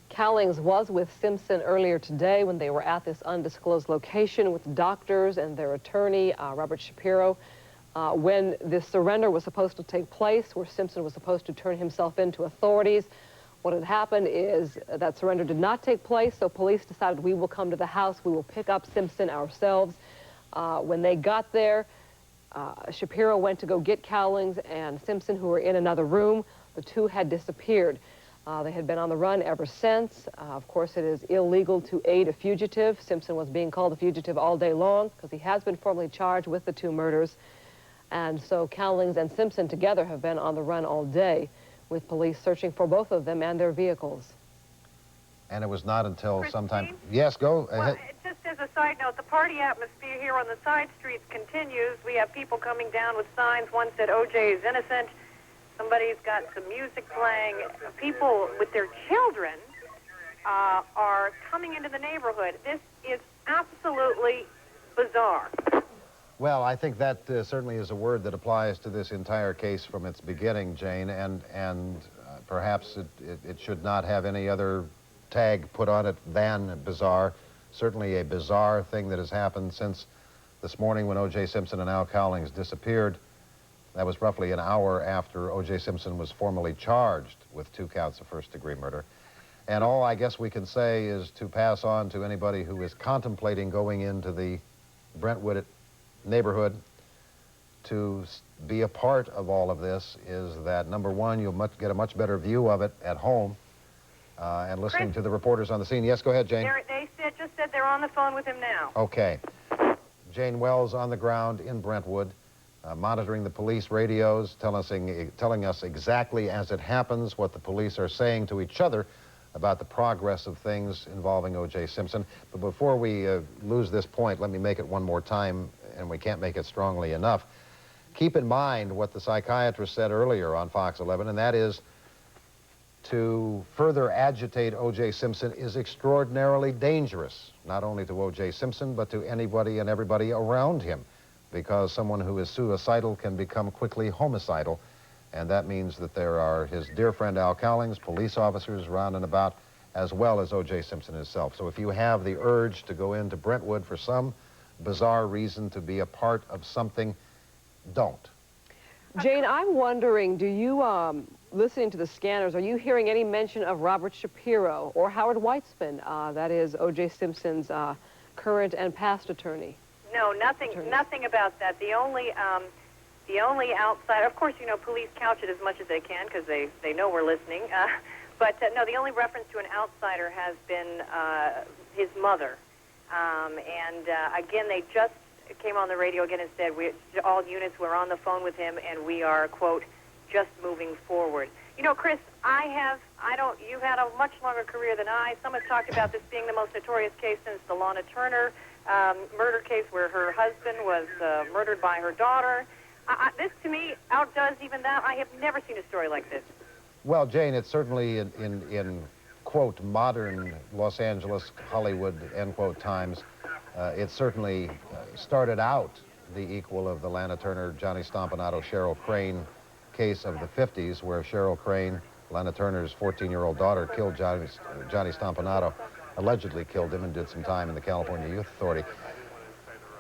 Cowlings was with Simpson earlier today when they were at this undisclosed location with doctors and their attorney, Robert Shapiro. When this surrender was supposed to take place, where Simpson was supposed to turn himself in to authorities, what had happened is that surrender did not take place, so police decided we will come to the house, we will pick up Simpson ourselves. When they got there, Shapiro went to go get Cowlings and Simpson, who were in another room. The two had disappeared. They had been on the run ever since. Of course, it is illegal to aid a fugitive. Simpson was being called a fugitive all day long because he has been formally charged with the 2 murders. And so Cowlings and Simpson together have been on the run all day, with police searching for both of them and their vehicles. And it was not until Christine? sometime... Yes, go ahead. Well, just as a side note, the party atmosphere here on the side streets continues. We have people coming down with signs. One said OJ is innocent. Somebody's got some music playing. People with their children are coming into the neighborhood. This is absolutely bizarre. Well, I think that certainly is a word that applies to this entire case from its beginning, Jane, and perhaps it should not have any other tag put on it than bizarre. Certainly a bizarre thing that has happened since this morning when O.J. Simpson and Al Cowlings disappeared. That was roughly an hour after O.J. Simpson was formally charged with 2 counts of first-degree murder. And all I guess we can say is to pass on to anybody who is contemplating going into the Brentwood neighborhood to be a part of all of this is that, number one, you'll get a much better view of it at home and listening Chris, to the reporters on the scene. Yes, go ahead, Jane. They just said they're on the phone with him now. Okay. Jane Wells on the ground in Brentwood, monitoring the police radios, telling us exactly as it happens what the police are saying to each other about the progress of things involving O.J. Simpson. But before we lose this point, let me make it one more time, and we can't make it strongly enough. Keep in mind what the psychiatrist said earlier on Fox 11, and that is to further agitate O.J. Simpson is extraordinarily dangerous, not only to O.J. Simpson, but to anybody and everybody around him, because someone who is suicidal can become quickly homicidal, and that means that there are his dear friend Al Cowlings, police officers round and about, as well as O.J. Simpson himself. So if you have the urge to go into Brentwood for some bizarre reason to be a part of something don't. Jane, I'm wondering, do you, listening to the scanners, are you hearing any mention of Robert Shapiro or Howard Weitzman, that is O.J. Simpson's current and past attorney? No, nothing about that. The only outside, of course, you know, police couch it as much as they can because they know we're listening. But no, the only reference to an outsider has been his mother. Again, they just came on the radio again and said all units were on the phone with him, and we are, quote, just moving forward. You know, Chris, you've had a much longer career than I. Some have talked about this being the most notorious case since the Lana Turner murder case where her husband was murdered by her daughter. This, to me, outdoes even that. I have never seen a story like this. Well, Jane, it's certainly in quote, modern Los Angeles, Hollywood, end quote, times, it certainly started out the equal of the Lana Turner, Johnny Stompanato, Cheryl Crane case of the 50s, where Cheryl Crane, Lana Turner's 14-year-old daughter, killed Johnny Stompanato, allegedly killed him, and did some time in the California Youth Authority.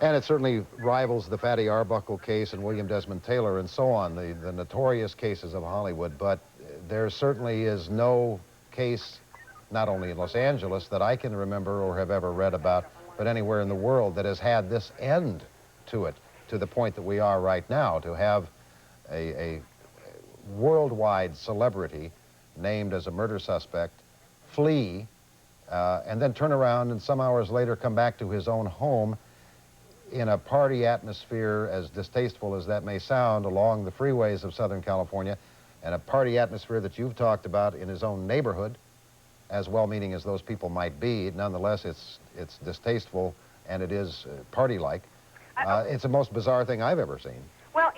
And it certainly rivals the Fatty Arbuckle case and William Desmond Taylor and so on, the notorious cases of Hollywood. But there certainly is no case, not only in Los Angeles, that I can remember or have ever read about, but anywhere in the world that has had this end to it, to the point that we are right now, to have a worldwide celebrity named as a murder suspect flee and then turn around and some hours later come back to his own home in a party atmosphere, as distasteful as that may sound, along the freeways of Southern California, and a party atmosphere that you've talked about in his own neighborhood, as well-meaning as those people might be. Nonetheless, it's distasteful, and it is party-like. It's the most bizarre thing I've ever seen. Well,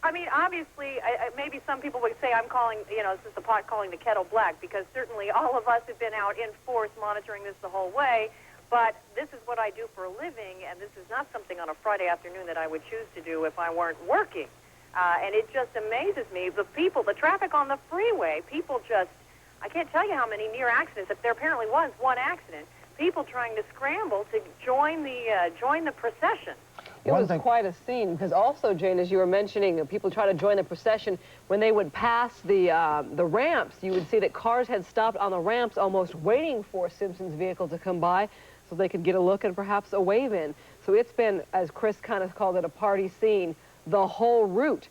I mean, obviously, maybe some people would say I'm calling, you know, this is the pot calling the kettle black, because certainly all of us have been out in force monitoring this the whole way, but this is what I do for a living, and this is not something on a Friday afternoon that I would choose to do if I weren't working. And it just amazes me, the traffic on the freeway, people just, I can't tell you how many near accidents. If there apparently was one accident, people trying to scramble to join the procession. It was quite a scene, because also, Jane, as you were mentioning, people try to join the procession. When they would pass the ramps, you would see that cars had stopped on the ramps almost waiting for Simpson's vehicle to come by so they could get a look and perhaps a wave in. So it's been, as Chris kind of called it, a party scene the whole route.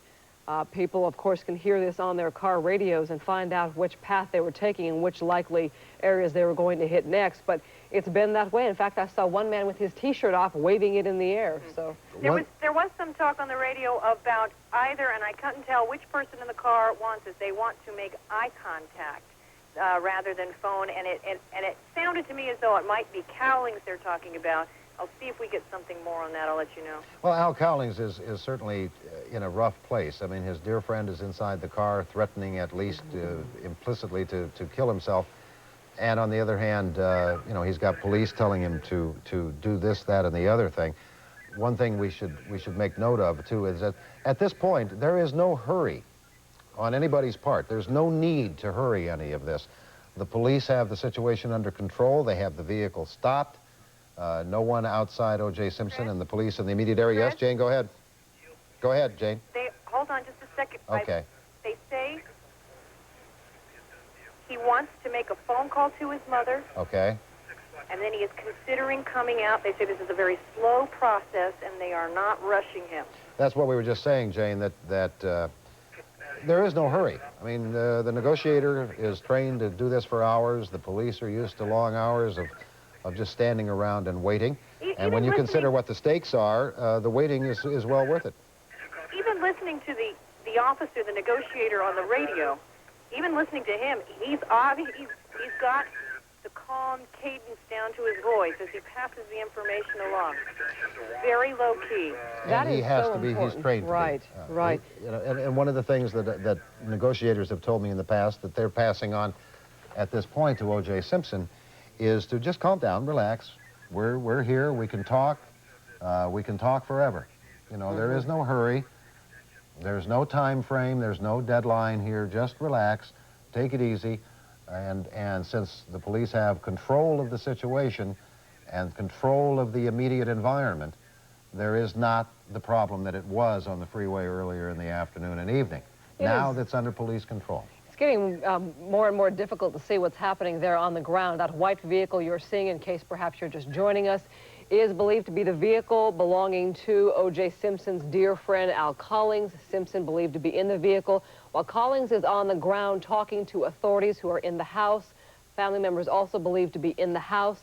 People, of course, can hear this on their car radios and find out which path they were taking and which likely areas they were going to hit next. But it's been that way. In fact, I saw one man with his T-shirt off waving it in the air. So there was some talk on the radio about either, and I couldn't tell which person in the car wants it. They want to make eye contact rather than phone, and it sounded to me as though it might be Cowlings they're talking about. I'll see if we get something more on that. I'll let you know. Well, Al Cowlings is certainly in a rough place. I mean, his dear friend is inside the car, threatening at least implicitly to kill himself. And on the other hand, you know, he's got police telling him to do this, that, and the other thing. One thing we should make note of, too, is that at this point, there is no hurry on anybody's part. There's no need to hurry any of this. The police have the situation under control. They have the vehicle stopped. No one outside O.J. Simpson and the police in the immediate area. Yes, Jane, go ahead. Go ahead, Jane. Hold on just a second. Okay. They say he wants to make a phone call to his mother. Okay. And then he is considering coming out. They say this is a very slow process, and they are not rushing him. That's what we were just saying, Jane, that there is no hurry. I mean, the negotiator is trained to do this for hours. The police are used to long hours of just standing around and waiting. And when you consider what the stakes are, the waiting is well worth it. Even listening to the officer, the negotiator on the radio, even listening to him, he's got the calm cadence down to his voice as he passes the information along. Very low key. And he has to be, he's trained to be. Right, right. You know, and one of the things that negotiators have told me in the past that they're passing on at this point to O.J. Simpson is to just calm down, relax. We're here, we can talk forever. You know, there is no hurry. There's no time frame, there's no deadline here. Just relax, take it easy. And since the police have control of the situation and control of the immediate environment, there is not the problem that it was on the freeway earlier in the afternoon and evening. Now that's under police control. It's getting more and more difficult to see what's happening there on the ground. That white vehicle you're seeing, in case perhaps you're just joining us, is believed to be the vehicle belonging to O.J. Simpson's dear friend Al Collings. Simpson believed to be in the vehicle, while Collings is on the ground talking to authorities who are in the house. Family members also believed to be in the house.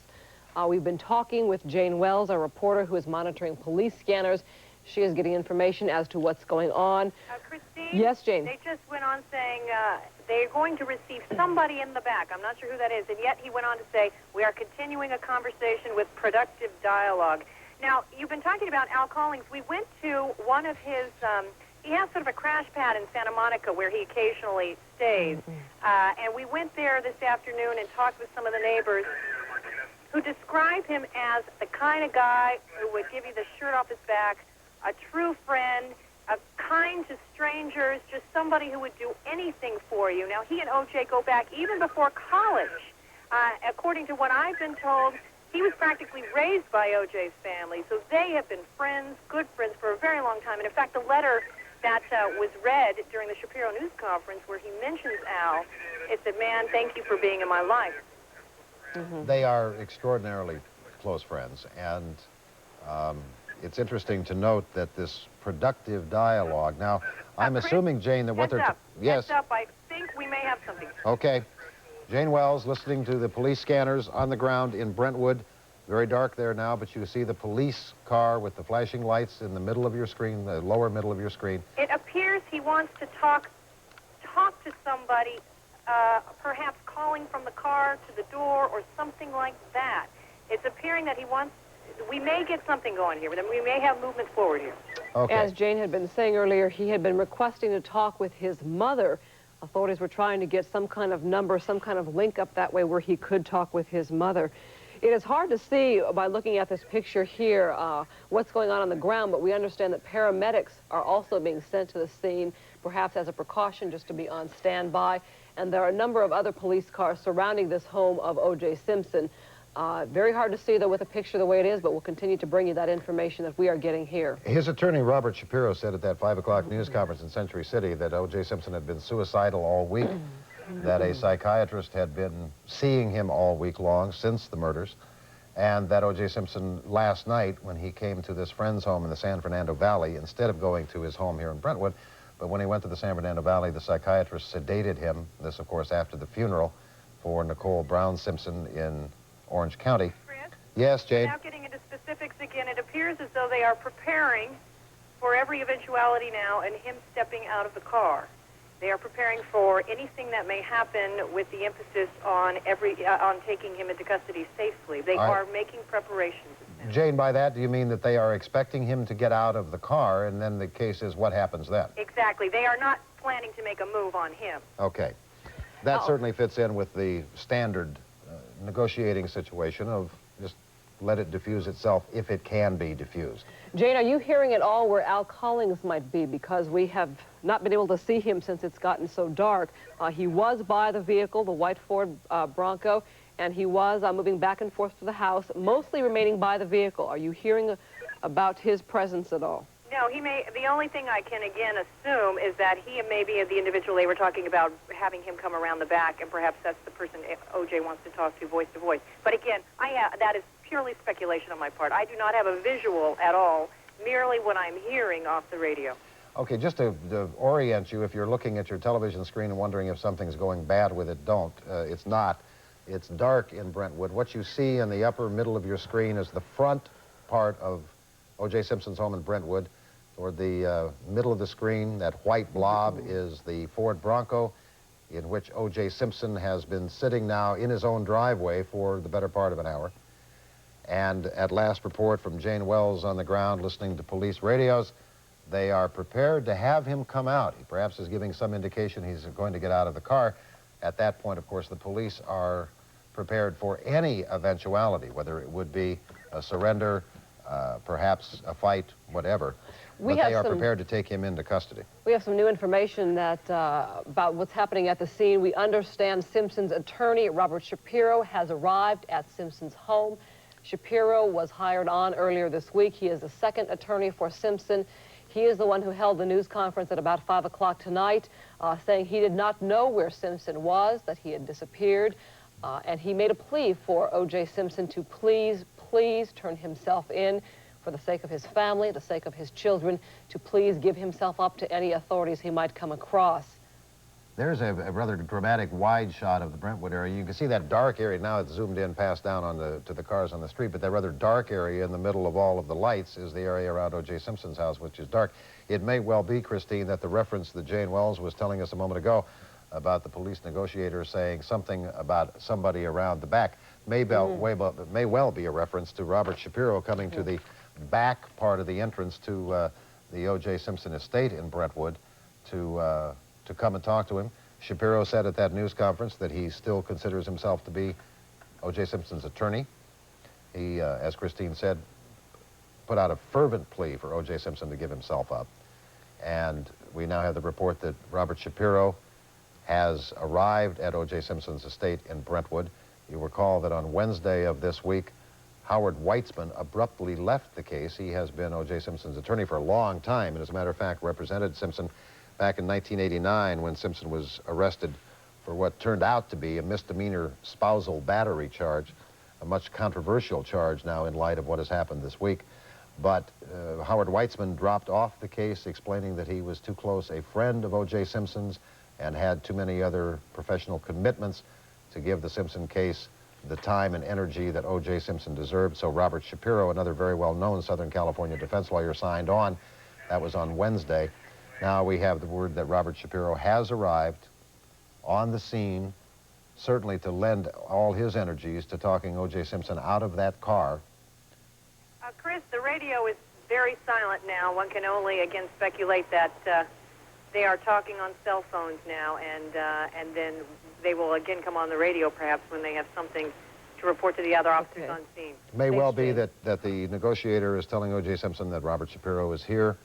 We've been talking with Jane Wells, a reporter who is monitoring police scanners. She is getting information as to what's going on. Christine? Yes, Jane? They just went on saying they're going to receive somebody in the back. I'm not sure who that is. And yet he went on to say, we are continuing a conversation with productive dialogue. Now, you've been talking about Al Collings. We went to one of his, he has sort of a crash pad in Santa Monica where he occasionally stays. And we went there this afternoon and talked with some of the neighbors who describe him as the kind of guy who would give you the shirt off his back, a true friend, kind to strangers, just somebody who would do anything for you. Now, he and O.J. go back even before college. According to what I've been told, he was practically raised by O.J.'s family, so they have been friends, good friends, for a very long time. And in fact, the letter that was read during the Shapiro News Conference where he mentions Al, it said, man, thank you for being in my life. They are extraordinarily close friends, and it's interesting to note that this productive dialogue. Now, I'm assuming, Jane, that what they're... Yes. Heads up, I think we may have something. Okay. Jane Wells, listening to the police scanners on the ground in Brentwood. Very dark there now, but you see the police car with the flashing lights in the middle of your screen, the lower middle of your screen. It appears he wants to talk to somebody, perhaps calling from the car to the door or something like that. It's appearing that he wants... We may get something going here. We may have movement forward here. Okay. As Jane had been saying earlier, he had been requesting to talk with his mother. Authorities were trying to get some kind of number, some kind of link up that way where he could talk with his mother. It is hard to see by looking at this picture here what's going on the ground, but we understand that paramedics are also being sent to the scene, perhaps as a precaution just to be on standby. And there are a number of other police cars surrounding this home of O.J. Simpson. Very hard to see, though, with a picture the way it is, but we'll continue to bring you that information that we are getting here. His attorney, Robert Shapiro, said at that 5 o'clock news conference in Century City that O.J. Simpson had been suicidal all week, that a psychiatrist had been seeing him all week long since the murders, and that O.J. Simpson last night, when he came to this friend's home in the San Fernando Valley, instead of going to his home here in Brentwood, but when he went to the San Fernando Valley, the psychiatrist sedated him, this, of course, after the funeral for Nicole Brown Simpson in Orange County. Chris? Yes, Jane? Now getting into specifics again, it appears as though they are preparing for every eventuality now and him stepping out of the car. They are preparing for anything that may happen with the emphasis on taking him into custody safely. They are making preparations. Jane, by that, do you mean that they are expecting him to get out of the car, and then the case is what happens then? Exactly. They are not planning to make a move on him. Okay. That certainly fits in with the standard negotiating situation of just let it diffuse itself if it can be diffused. Jane, are you hearing at all where Al Collings might be? Because we have not been able to see him since it's gotten so dark. He was by the vehicle, the white Ford Bronco, and he was moving back and forth to the house, mostly remaining by the vehicle. Are you hearing about his presence at all? No, he may. The only thing I can again assume is that he may be the individual they were talking about, having him come around the back, and perhaps that's the person O.J. wants to talk to voice. But again, that is purely speculation on my part. I do not have a visual at all, merely what I'm hearing off the radio. Okay, just to orient you, if you're looking at your television screen and wondering if something's going bad with it, don't. It's not. It's dark in Brentwood. What you see in the upper middle of your screen is the front part of O.J. Simpson's home in Brentwood. Toward the middle of the screen, that white blob is the Ford Bronco, in which O.J. Simpson has been sitting now in his own driveway for the better part of an hour. And at last report from Jane Wells on the ground, listening to police radios, they are prepared to have him come out. He perhaps is giving some indication he's going to get out of the car. At that point, of course, the police are prepared for any eventuality, whether it would be a surrender, perhaps a fight, whatever. But they are prepared to take him into custody. We have some new information that about what's happening at the scene. We understand Simpson's attorney, Robert Shapiro, has arrived at Simpson's home. Shapiro was hired on earlier this week. He is the second attorney for Simpson. He is the one who held the news conference at about 5 o'clock tonight, saying he did not know where Simpson was, that he had disappeared, and he made a plea for O.J. Simpson to please turn himself in for the sake of his family, the sake of his children, to please give himself up to any authorities he might come across. There's a rather dramatic wide shot of the Brentwood area. You can see that dark area. Now it's zoomed in past down on to the cars on the street, but that rather dark area in the middle of all of the lights is the area around O.J. Simpson's house, which is dark. It may well be, Christine, that the reference that Jane Wells was telling us a moment ago about the police negotiator saying something about somebody around the back may well be a reference to Robert Shapiro coming to the back part of the entrance to the O.J. Simpson estate in Brentwood to come and talk to him. Shapiro said at that news conference that he still considers himself to be O.J. Simpson's attorney. He, as Christine said, put out a fervent plea for O.J. Simpson to give himself up. And we now have the report that Robert Shapiro has arrived at O.J. Simpson's estate in Brentwood. You recall that on Wednesday of this week, Howard Weitzman abruptly left the case. He has been O.J. Simpson's attorney for a long time, and as a matter of fact, represented Simpson back in 1989 when Simpson was arrested for what turned out to be a misdemeanor spousal battery charge, a much controversial charge now in light of what has happened this week. But Howard Weitzman dropped off the case, explaining that he was too close a friend of O.J. Simpson's and had too many other professional commitments to give the Simpson case the time and energy that O.J. Simpson deserved. So Robert Shapiro, another very well-known Southern California defense lawyer, signed on. That was on Wednesday. Now we have the word that Robert Shapiro has arrived on the scene, certainly to lend all his energies to talking O.J. Simpson out of that car. Chris, the radio is very silent now. One can only, again, speculate that they are talking on cell phones now, and then they will again come on the radio perhaps when they have something to report to the other officers on scene. It may well be that the negotiator is telling O.J. Simpson that Robert Shapiro is here,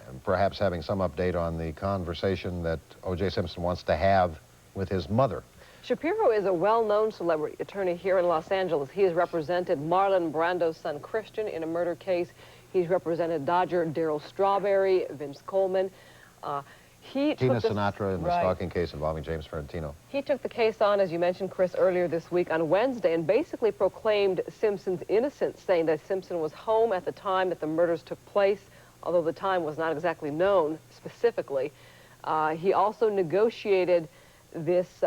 and perhaps having some update on the conversation that O.J. Simpson wants to have with his mother. Shapiro is a well-known celebrity attorney here in Los Angeles. He has represented Marlon Brando's son Christian in a murder case. He's represented Dodger Darryl Strawberry, Vince Coleman. Tina Sinatra in the stalking case involving James Ferrantino. He took the case on, as you mentioned, Chris, earlier this week on Wednesday and basically proclaimed Simpson's innocence, saying that Simpson was home at the time that the murders took place, although the time was not exactly known specifically. He also negotiated this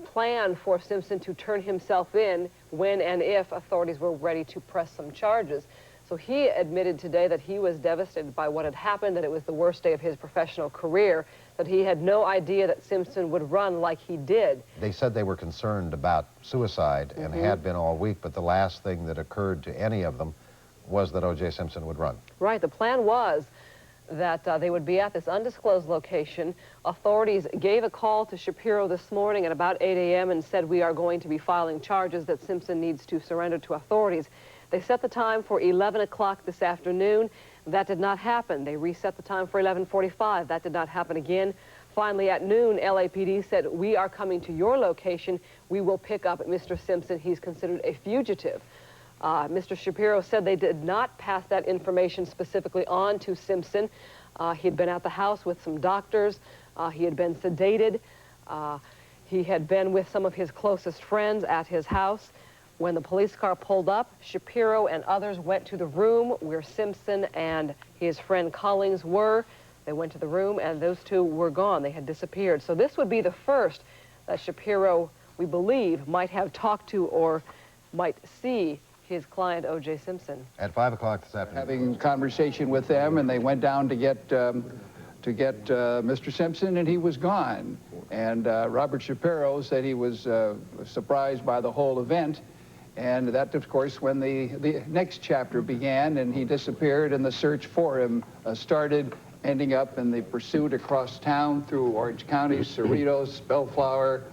plan for Simpson to turn himself in when and if authorities were ready to press some charges. So he admitted today that he was devastated by what had happened, that it was the worst day of his professional career, that he had no idea that Simpson would run like he did. They said they were concerned about suicide and had been all week, but the last thing that occurred to any of them was that O.J. Simpson would run. Right, the plan was that they would be at this undisclosed location. Authorities gave a call to Shapiro this morning at about 8 a.m. and said, we are going to be filing charges that Simpson needs to surrender to authorities. They set the time for 11 o'clock this afternoon. That did not happen. They reset the time for 11:45. That did not happen again. Finally, at noon, LAPD said, we are coming to your location. We will pick up Mr. Simpson. He's considered a fugitive. Mr. Shapiro said they did not pass that information specifically on to Simpson. He had been at the house with some doctors. He had been sedated. He had been with some of his closest friends at his house. When the police car pulled up, Shapiro and others went to the room where Simpson and his friend Collins were. They went to the room, and those two were gone. They had disappeared. So this would be the first that Shapiro, we believe, might have talked to or might see his client, O.J. Simpson. At 5 o'clock this afternoon. Having conversation with them, and they went down to get Mr. Simpson, and he was gone. And Robert Shapiro said he was surprised by the whole event. And that, of course, when the next chapter began, and he disappeared, and the search for him started, ending up in the pursuit across town through Orange County, Cerritos, Bellflower,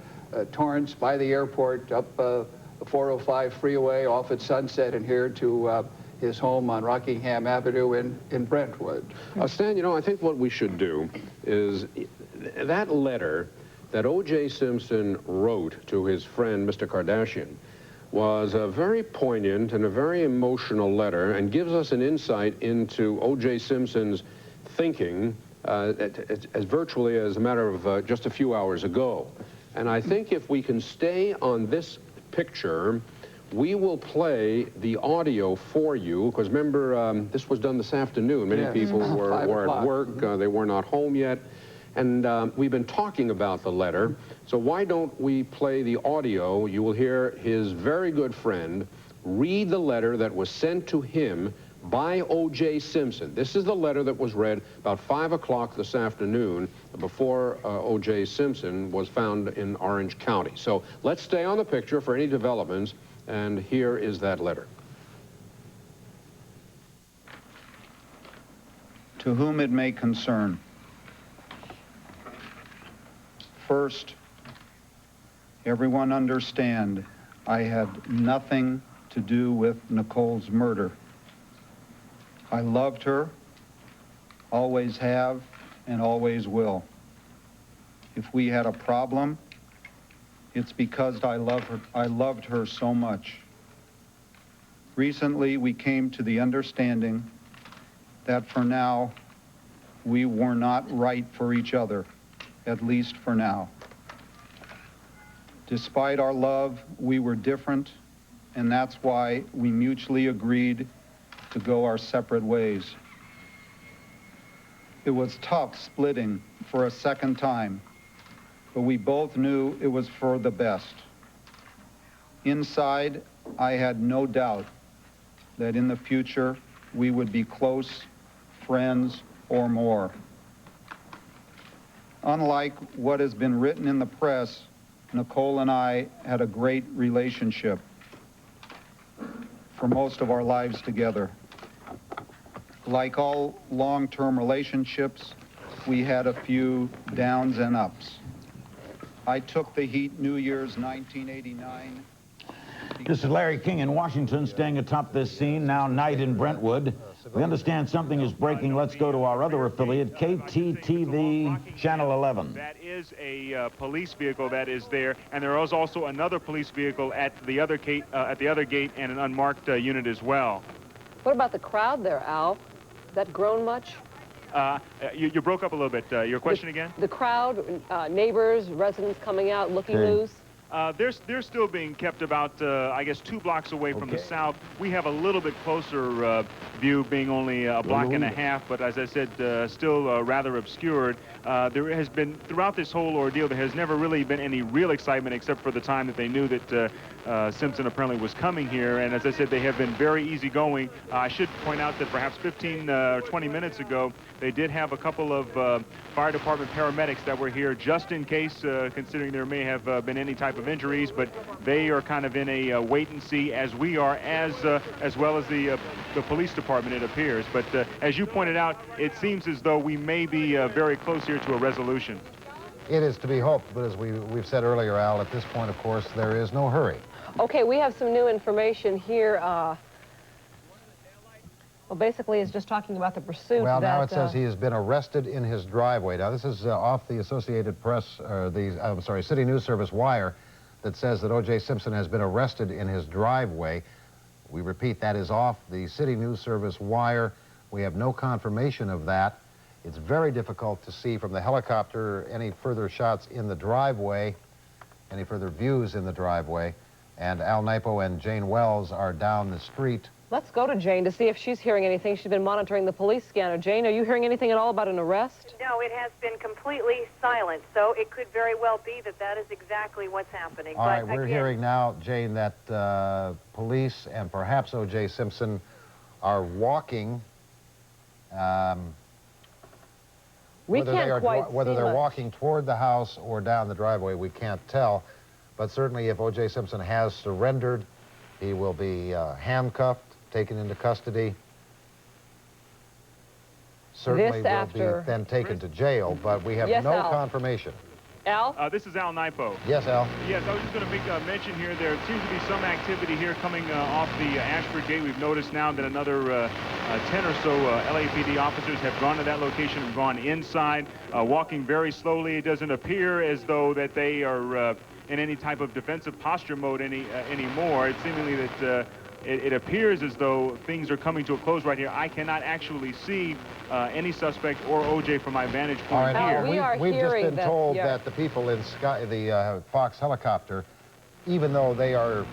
Torrance, by the airport, up the 405 freeway, off at Sunset, and here to his home on Rockingham Avenue in Brentwood. Stan, you know, I think what we should do is that letter that O.J. Simpson wrote to his friend, Mr. Kardashian, was a very poignant and a very emotional letter, and gives us an insight into O.J. Simpson's thinking as virtually as a matter of just a few hours ago. And I think if we can stay on this picture, we will play the audio for you, because remember, this was done this afternoon. Many people were at work. They were not home yet. And we've been talking about the letter, so why don't we play the audio? You will hear his very good friend read the letter that was sent to him by O.J. Simpson. This is the letter that was read about 5 o'clock this afternoon before O.J. Simpson was found in Orange County. So let's stay on the picture for any developments, and here is that letter. To whom it may concern. First, everyone understand I had nothing to do with Nicole's murder. I loved her, always have, and always will. If we had a problem, it's because I loved her so much. Recently, we came to the understanding that for now, we were not right for each other, at least for now. Despite our love, we were different, and that's why we mutually agreed to go our separate ways. It was tough splitting for a second time, but we both knew it was for the best. Inside, I had no doubt that in the future we would be close friends or more. Unlike what has been written in the press, Nicole and I had a great relationship for most of our lives together. Like all long-term relationships, we had a few downs and ups. I took the heat New Year's 1989. This is Larry King in Washington, staying atop this scene, now night in Brentwood. We understand something is breaking. Let's go to our other affiliate, KTTV Channel 11. That is a police vehicle that is there, and there is also another police vehicle at the other gate, and an unmarked unit as well. What about the crowd there, Al? That grown much? You broke up a little bit. Your question again? The crowd, neighbors, residents coming out, looking loose? They're still being kept about, I guess, 2 blocks away from the south. We have a little bit closer view, being only a block and a half, but as I said, still rather obscured. There has been, throughout this whole ordeal, there has never really been any real excitement except for the time that they knew that Simpson apparently was coming here, and as I said, they have been very easygoing. I should point out that perhaps 15 or 20 minutes ago, they did have a couple of fire department paramedics that were here just in case, considering there may have been any type of injuries, but they are kind of in a wait and see, as we are, as well as the police department, it appears. But as you pointed out, it seems as though we may be very close here to a resolution. It is to be hoped, but as we've said earlier, Al, at this point, of course, there is no hurry. Okay, we have some new information here. Well, basically, it's just talking about the pursuit. Well, now it says he has been arrested in his driveway. Now, this is off the Associated Press, City News Service wire, that says that O.J. Simpson has been arrested in his driveway. We repeat, that is off the City News Service wire. We have no confirmation of that. It's very difficult to see from the helicopter any further shots in the driveway, any further views in the driveway. And Al Naipo and Jane Wells are down the street. Let's go to Jane to see if she's hearing anything. She's been monitoring the police scanner. Jane, are you hearing anything at all about an arrest? No, it has been completely silent, so it could very well be that that is exactly what's happening. All right, we're hearing now, Jane, that police and perhaps O.J. Simpson are walking. Whether they're walking toward the house or down the driveway, we can't tell. But certainly if O.J. Simpson has surrendered, he will be handcuffed, taken into custody. Certainly will be then taken to jail, but we have no confirmation. Al? This is Al Naipo. Yes, Al. Yes, I was just going to make a mention here. There seems to be some activity here coming off the Ashford Gate. We've noticed now that another 10 or so LAPD officers have gone to that location and gone inside, walking very slowly. It doesn't appear as though that they are in any type of defensive posture mode anymore. It's seemingly that it appears as though things are coming to a close right here. I cannot actually see any suspect or OJ from my vantage point here. We've just been told that the people in the Fox helicopter, even though they are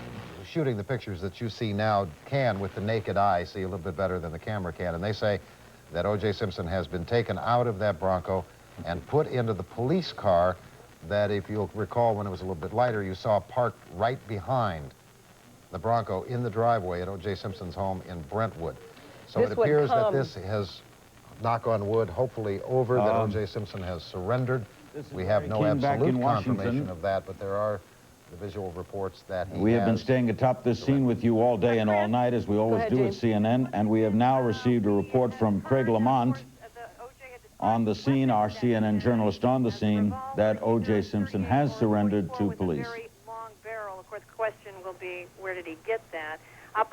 shooting the pictures that you see now, can, with the naked eye, see a little bit better than the camera can. And they say that OJ Simpson has been taken out of that Bronco and put into the police car that, if you'll recall, when it was a little bit lighter, you saw parked right behind the Bronco in the driveway at OJ Simpson's home in Brentwood. So it appears that this has, knock on wood, hopefully over, that OJ Simpson has surrendered. We have no absolute confirmation of that, but there are the visual reports that he We have been staying atop this scene with you all day and all night, as we always do at CNN, and we have now received a report from Craig Lamont on the scene, our CNN journalist on the scene, that OJ Simpson has surrendered to police. Long barrel. Of course, the question will be, where did he get that?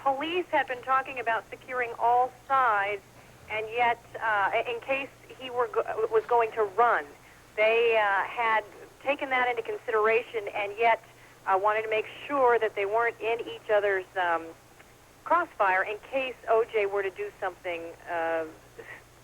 Police had been talking about securing all sides, and yet, in case he was going to run, they had taken that into consideration, and yet wanted to make sure that they weren't in each other's crossfire in case OJ were to do something,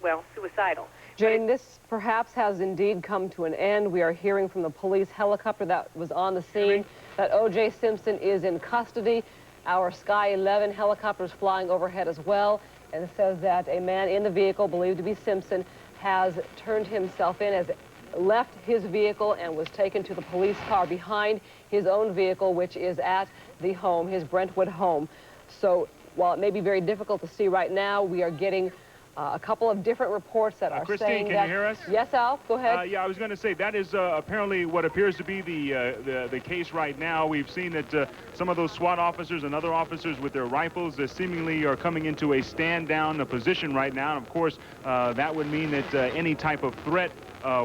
well, suicidal. Jane, this perhaps has indeed come to an end. We are hearing from the police helicopter that was on the scene that OJ Simpson is in custody. Our Sky 11 helicopter is flying overhead as well, and it says that a man in the vehicle, believed to be Simpson, has turned himself in, has left his vehicle and was taken to the police car behind his own vehicle, which is at the home, his Brentwood home. So while it may be very difficult to see right now, we are getting a couple of different reports that are Christine, saying can that... you hear us? Yes, Al, go ahead. Yeah, I was going to say that is apparently what appears to be the case right now. We've seen that some of those SWAT officers and other officers with their rifles seemingly are coming into a stand-down position right now. And of course, that would mean that any type of threat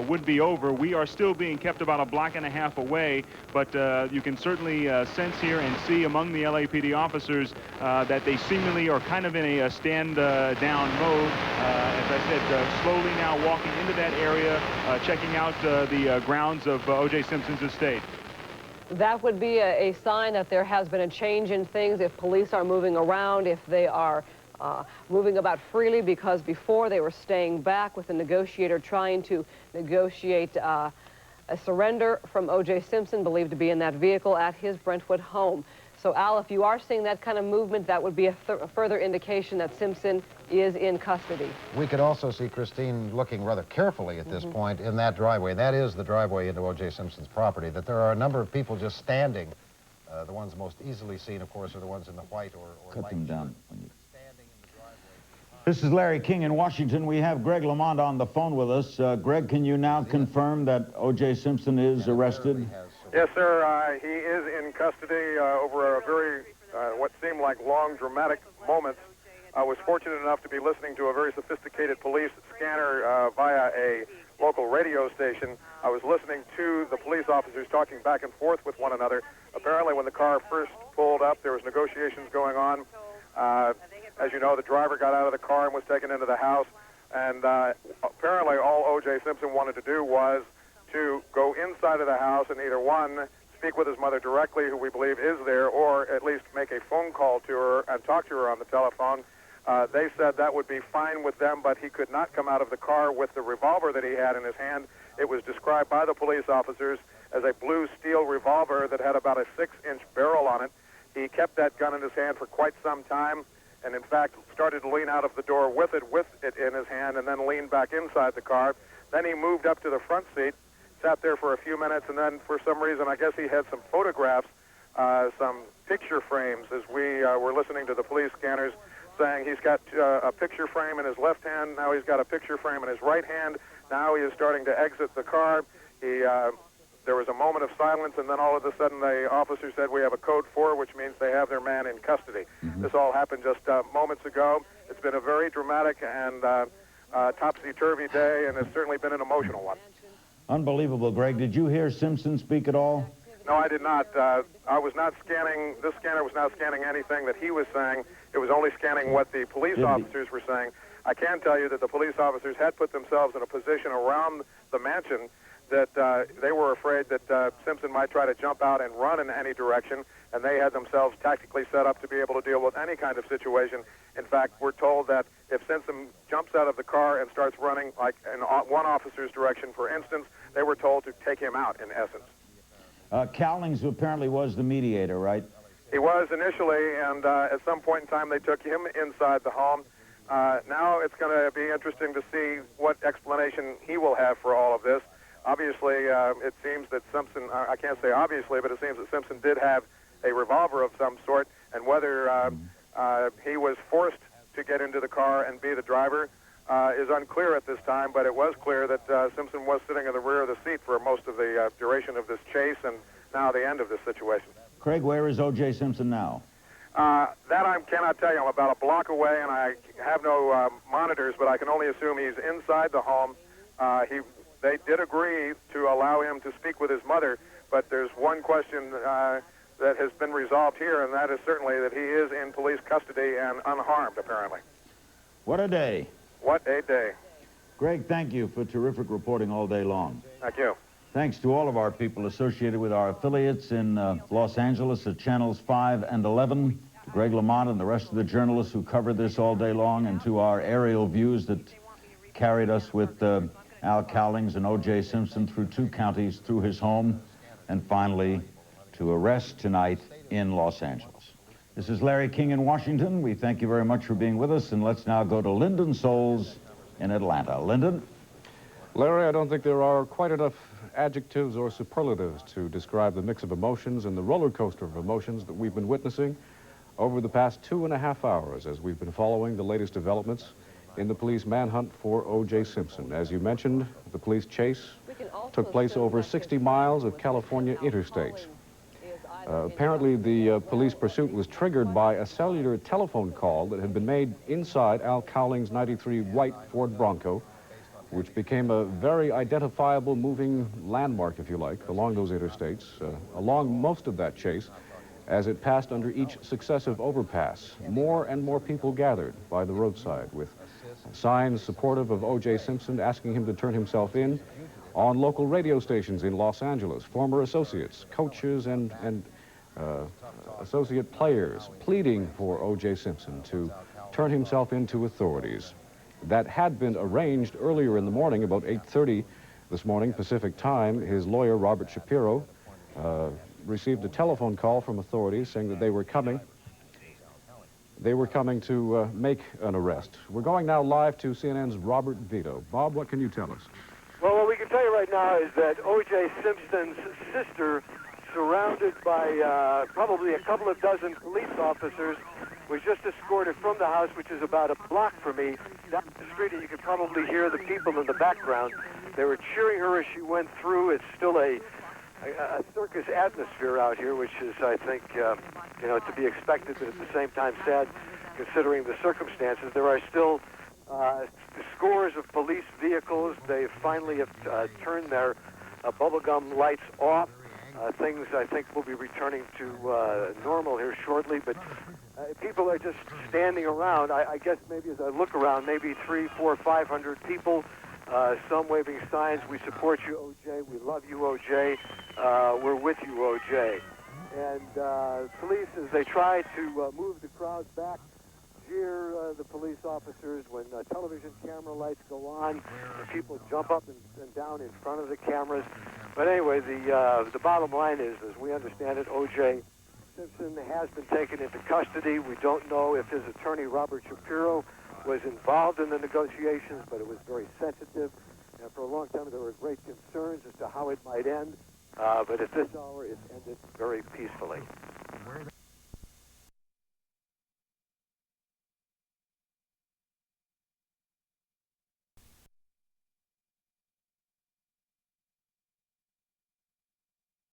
would be over. We are still being kept about a block and a half away, but you can certainly sense here and see among the LAPD officers that they seemingly are kind of in a stand-down mode. As I said, slowly now walking into that area, checking out the grounds of OJ Simpson's estate. That would be a sign that there has been a change in things if police are moving around, if they are moving about freely, because before they were staying back with the negotiator trying to negotiate a surrender from OJ Simpson, believed to be in that vehicle at his Brentwood home. So, Al, if you are seeing that kind of movement, that would be a further indication that Simpson is in custody. We could also see Christine looking rather carefully at this point in that driveway. That is the driveway into O.J. Simpson's property, that there are a number of people just standing. The ones most easily seen, of course, are the ones in the white or Cut light them down. standing in the driveway. This is Larry King in Washington. We have Greg Lamont on the phone with us. Greg, can you now confirm that O.J. Simpson is arrested? Yes, sir. He is in custody over a very, what seemed like long, dramatic moments. I was fortunate enough to be listening to a very sophisticated police scanner via a local radio station. I was listening to the police officers talking back and forth with one another. Apparently, when the car first pulled up, there was negotiations going on. As you know, the driver got out of the car and was taken into the house. And apparently, all O.J. Simpson wanted to do was to go inside of the house and either, one, speak with his mother directly, who we believe is there, or at least make a phone call to her and talk to her on the telephone. They said that would be fine with them, but he could not come out of the car with the revolver that he had in his hand. It was described by the police officers as a blue steel revolver that had about a 6-inch barrel on it. He kept that gun in his hand for quite some time, and in fact started to lean out of the door with it in his hand, and then leaned back inside the car. Then he moved up to the front seat, sat there for a few minutes, and then for some reason, I guess he had some photographs, some picture frames, as we were listening to the police scanners saying he's got a picture frame in his left hand, now he's got a picture frame in his right hand, now he is starting to exit the car. There was a moment of silence, and then all of a sudden the officer said, "We have a code 4, which means they have their man in custody." This all happened just moments ago. It's been a very dramatic and topsy-turvy day, and it's certainly been an emotional one. Unbelievable, Greg. Did you hear Simpson speak at all? No, I did not. I was not scanning, this scanner was not scanning anything that he was saying. It was only scanning what the police officers were saying. I can tell you that the police officers had put themselves in a position around the mansion that they were afraid that Simpson might try to jump out and run in any direction, and they had themselves tactically set up to be able to deal with any kind of situation. In fact, we're told that if Simpson jumps out of the car and starts running, like in one officer's direction, for instance, they were told to take him out, in essence. Cowlings, who apparently was the mediator, right? He was initially, and at some point in time, they took him inside the home. Now it's going to be interesting to see what explanation he will have for all of this. Obviously, it seems that Simpson, I can't say obviously, but it seems that Simpson did have a revolver of some sort, and whether he was forced to get into the car and be the driver is unclear at this time, but it was clear that Simpson was sitting in the rear of the seat for most of the duration of this chase and now the end of this situation. Craig, where is O.J. Simpson now? That I cannot tell you. I'm about a block away, and I have no monitors, but I can only assume he's inside the home. They did agree to allow him to speak with his mother, but there's one question that has been resolved here, and that is certainly that he is in police custody and unharmed, apparently. What a day. What a day. Greg, thank you for terrific reporting all day long. Thank you. Thanks to all of our people associated with our affiliates in Los Angeles at Channels 5 and 11, to Greg Lamont and the rest of the journalists who covered this all day long, and to our aerial views that carried us with Al Cowlings and O.J. Simpson through 2 counties, through his home, and finally to arrest tonight in Los Angeles. This is Larry King in Washington. We thank you very much for being with us, and let's now go to Lyndon Souls in Atlanta. Lyndon? Larry, I don't think there are quite enough adjectives or superlatives to describe the mix of emotions and the roller coaster of emotions that we've been witnessing over the past 2.5 hours as we've been following the latest developments in the police manhunt for O.J. Simpson. As you mentioned, the police chase took place over 60 miles of California interstates. Apparently, the police pursuit was triggered by a cellular telephone call that had been made inside Al Cowlings' '93 white Ford Bronco, which became a very identifiable moving landmark, if you like, along those interstates, along most of that chase. As it passed under each successive overpass, more and more people gathered by the roadside with signs supportive of O.J. Simpson, asking him to turn himself in. On local radio stations in Los Angeles, former associates, coaches, and associate players pleading for O.J. Simpson to turn himself in to authorities. That had been arranged earlier in the morning, about 8:30 this morning, Pacific time. His lawyer, Robert Shapiro, received a telephone call from authorities saying that they were coming. They were coming to make an arrest. We're going now live to CNN's Robert Vito. Bob, what can you tell us? Well, what we can tell you right now is that O.J. Simpson's sister, surrounded by probably a couple of dozen police officers, was just escorted from the house, which is about a block from me, down the street, and you could probably hear the people in the background. They were cheering her as she went through. It's still a circus atmosphere out here, which is, I think, to be expected, but at the same time sad, considering the circumstances. There are still scores of police vehicles. They finally have turned their bubblegum lights off. Things, I think, will be returning to normal here shortly, but people are just standing around. I guess maybe as I look around, maybe 300, 400, 500 people, some waving signs, "We support you, O.J., we love you, O.J., we're with you, O.J." And police, as they try to move the crowd back, jeer the police officers. When television camera lights go on, the people jump up and down in front of the cameras. But anyway, the bottom line is, as we understand it, O.J. Simpson has been taken into custody. We don't know if his attorney, Robert Shapiro, was involved in the negotiations, but it was very sensitive. And for a long time, there were great concerns as to how it might end. But at this hour, it's ended very peacefully.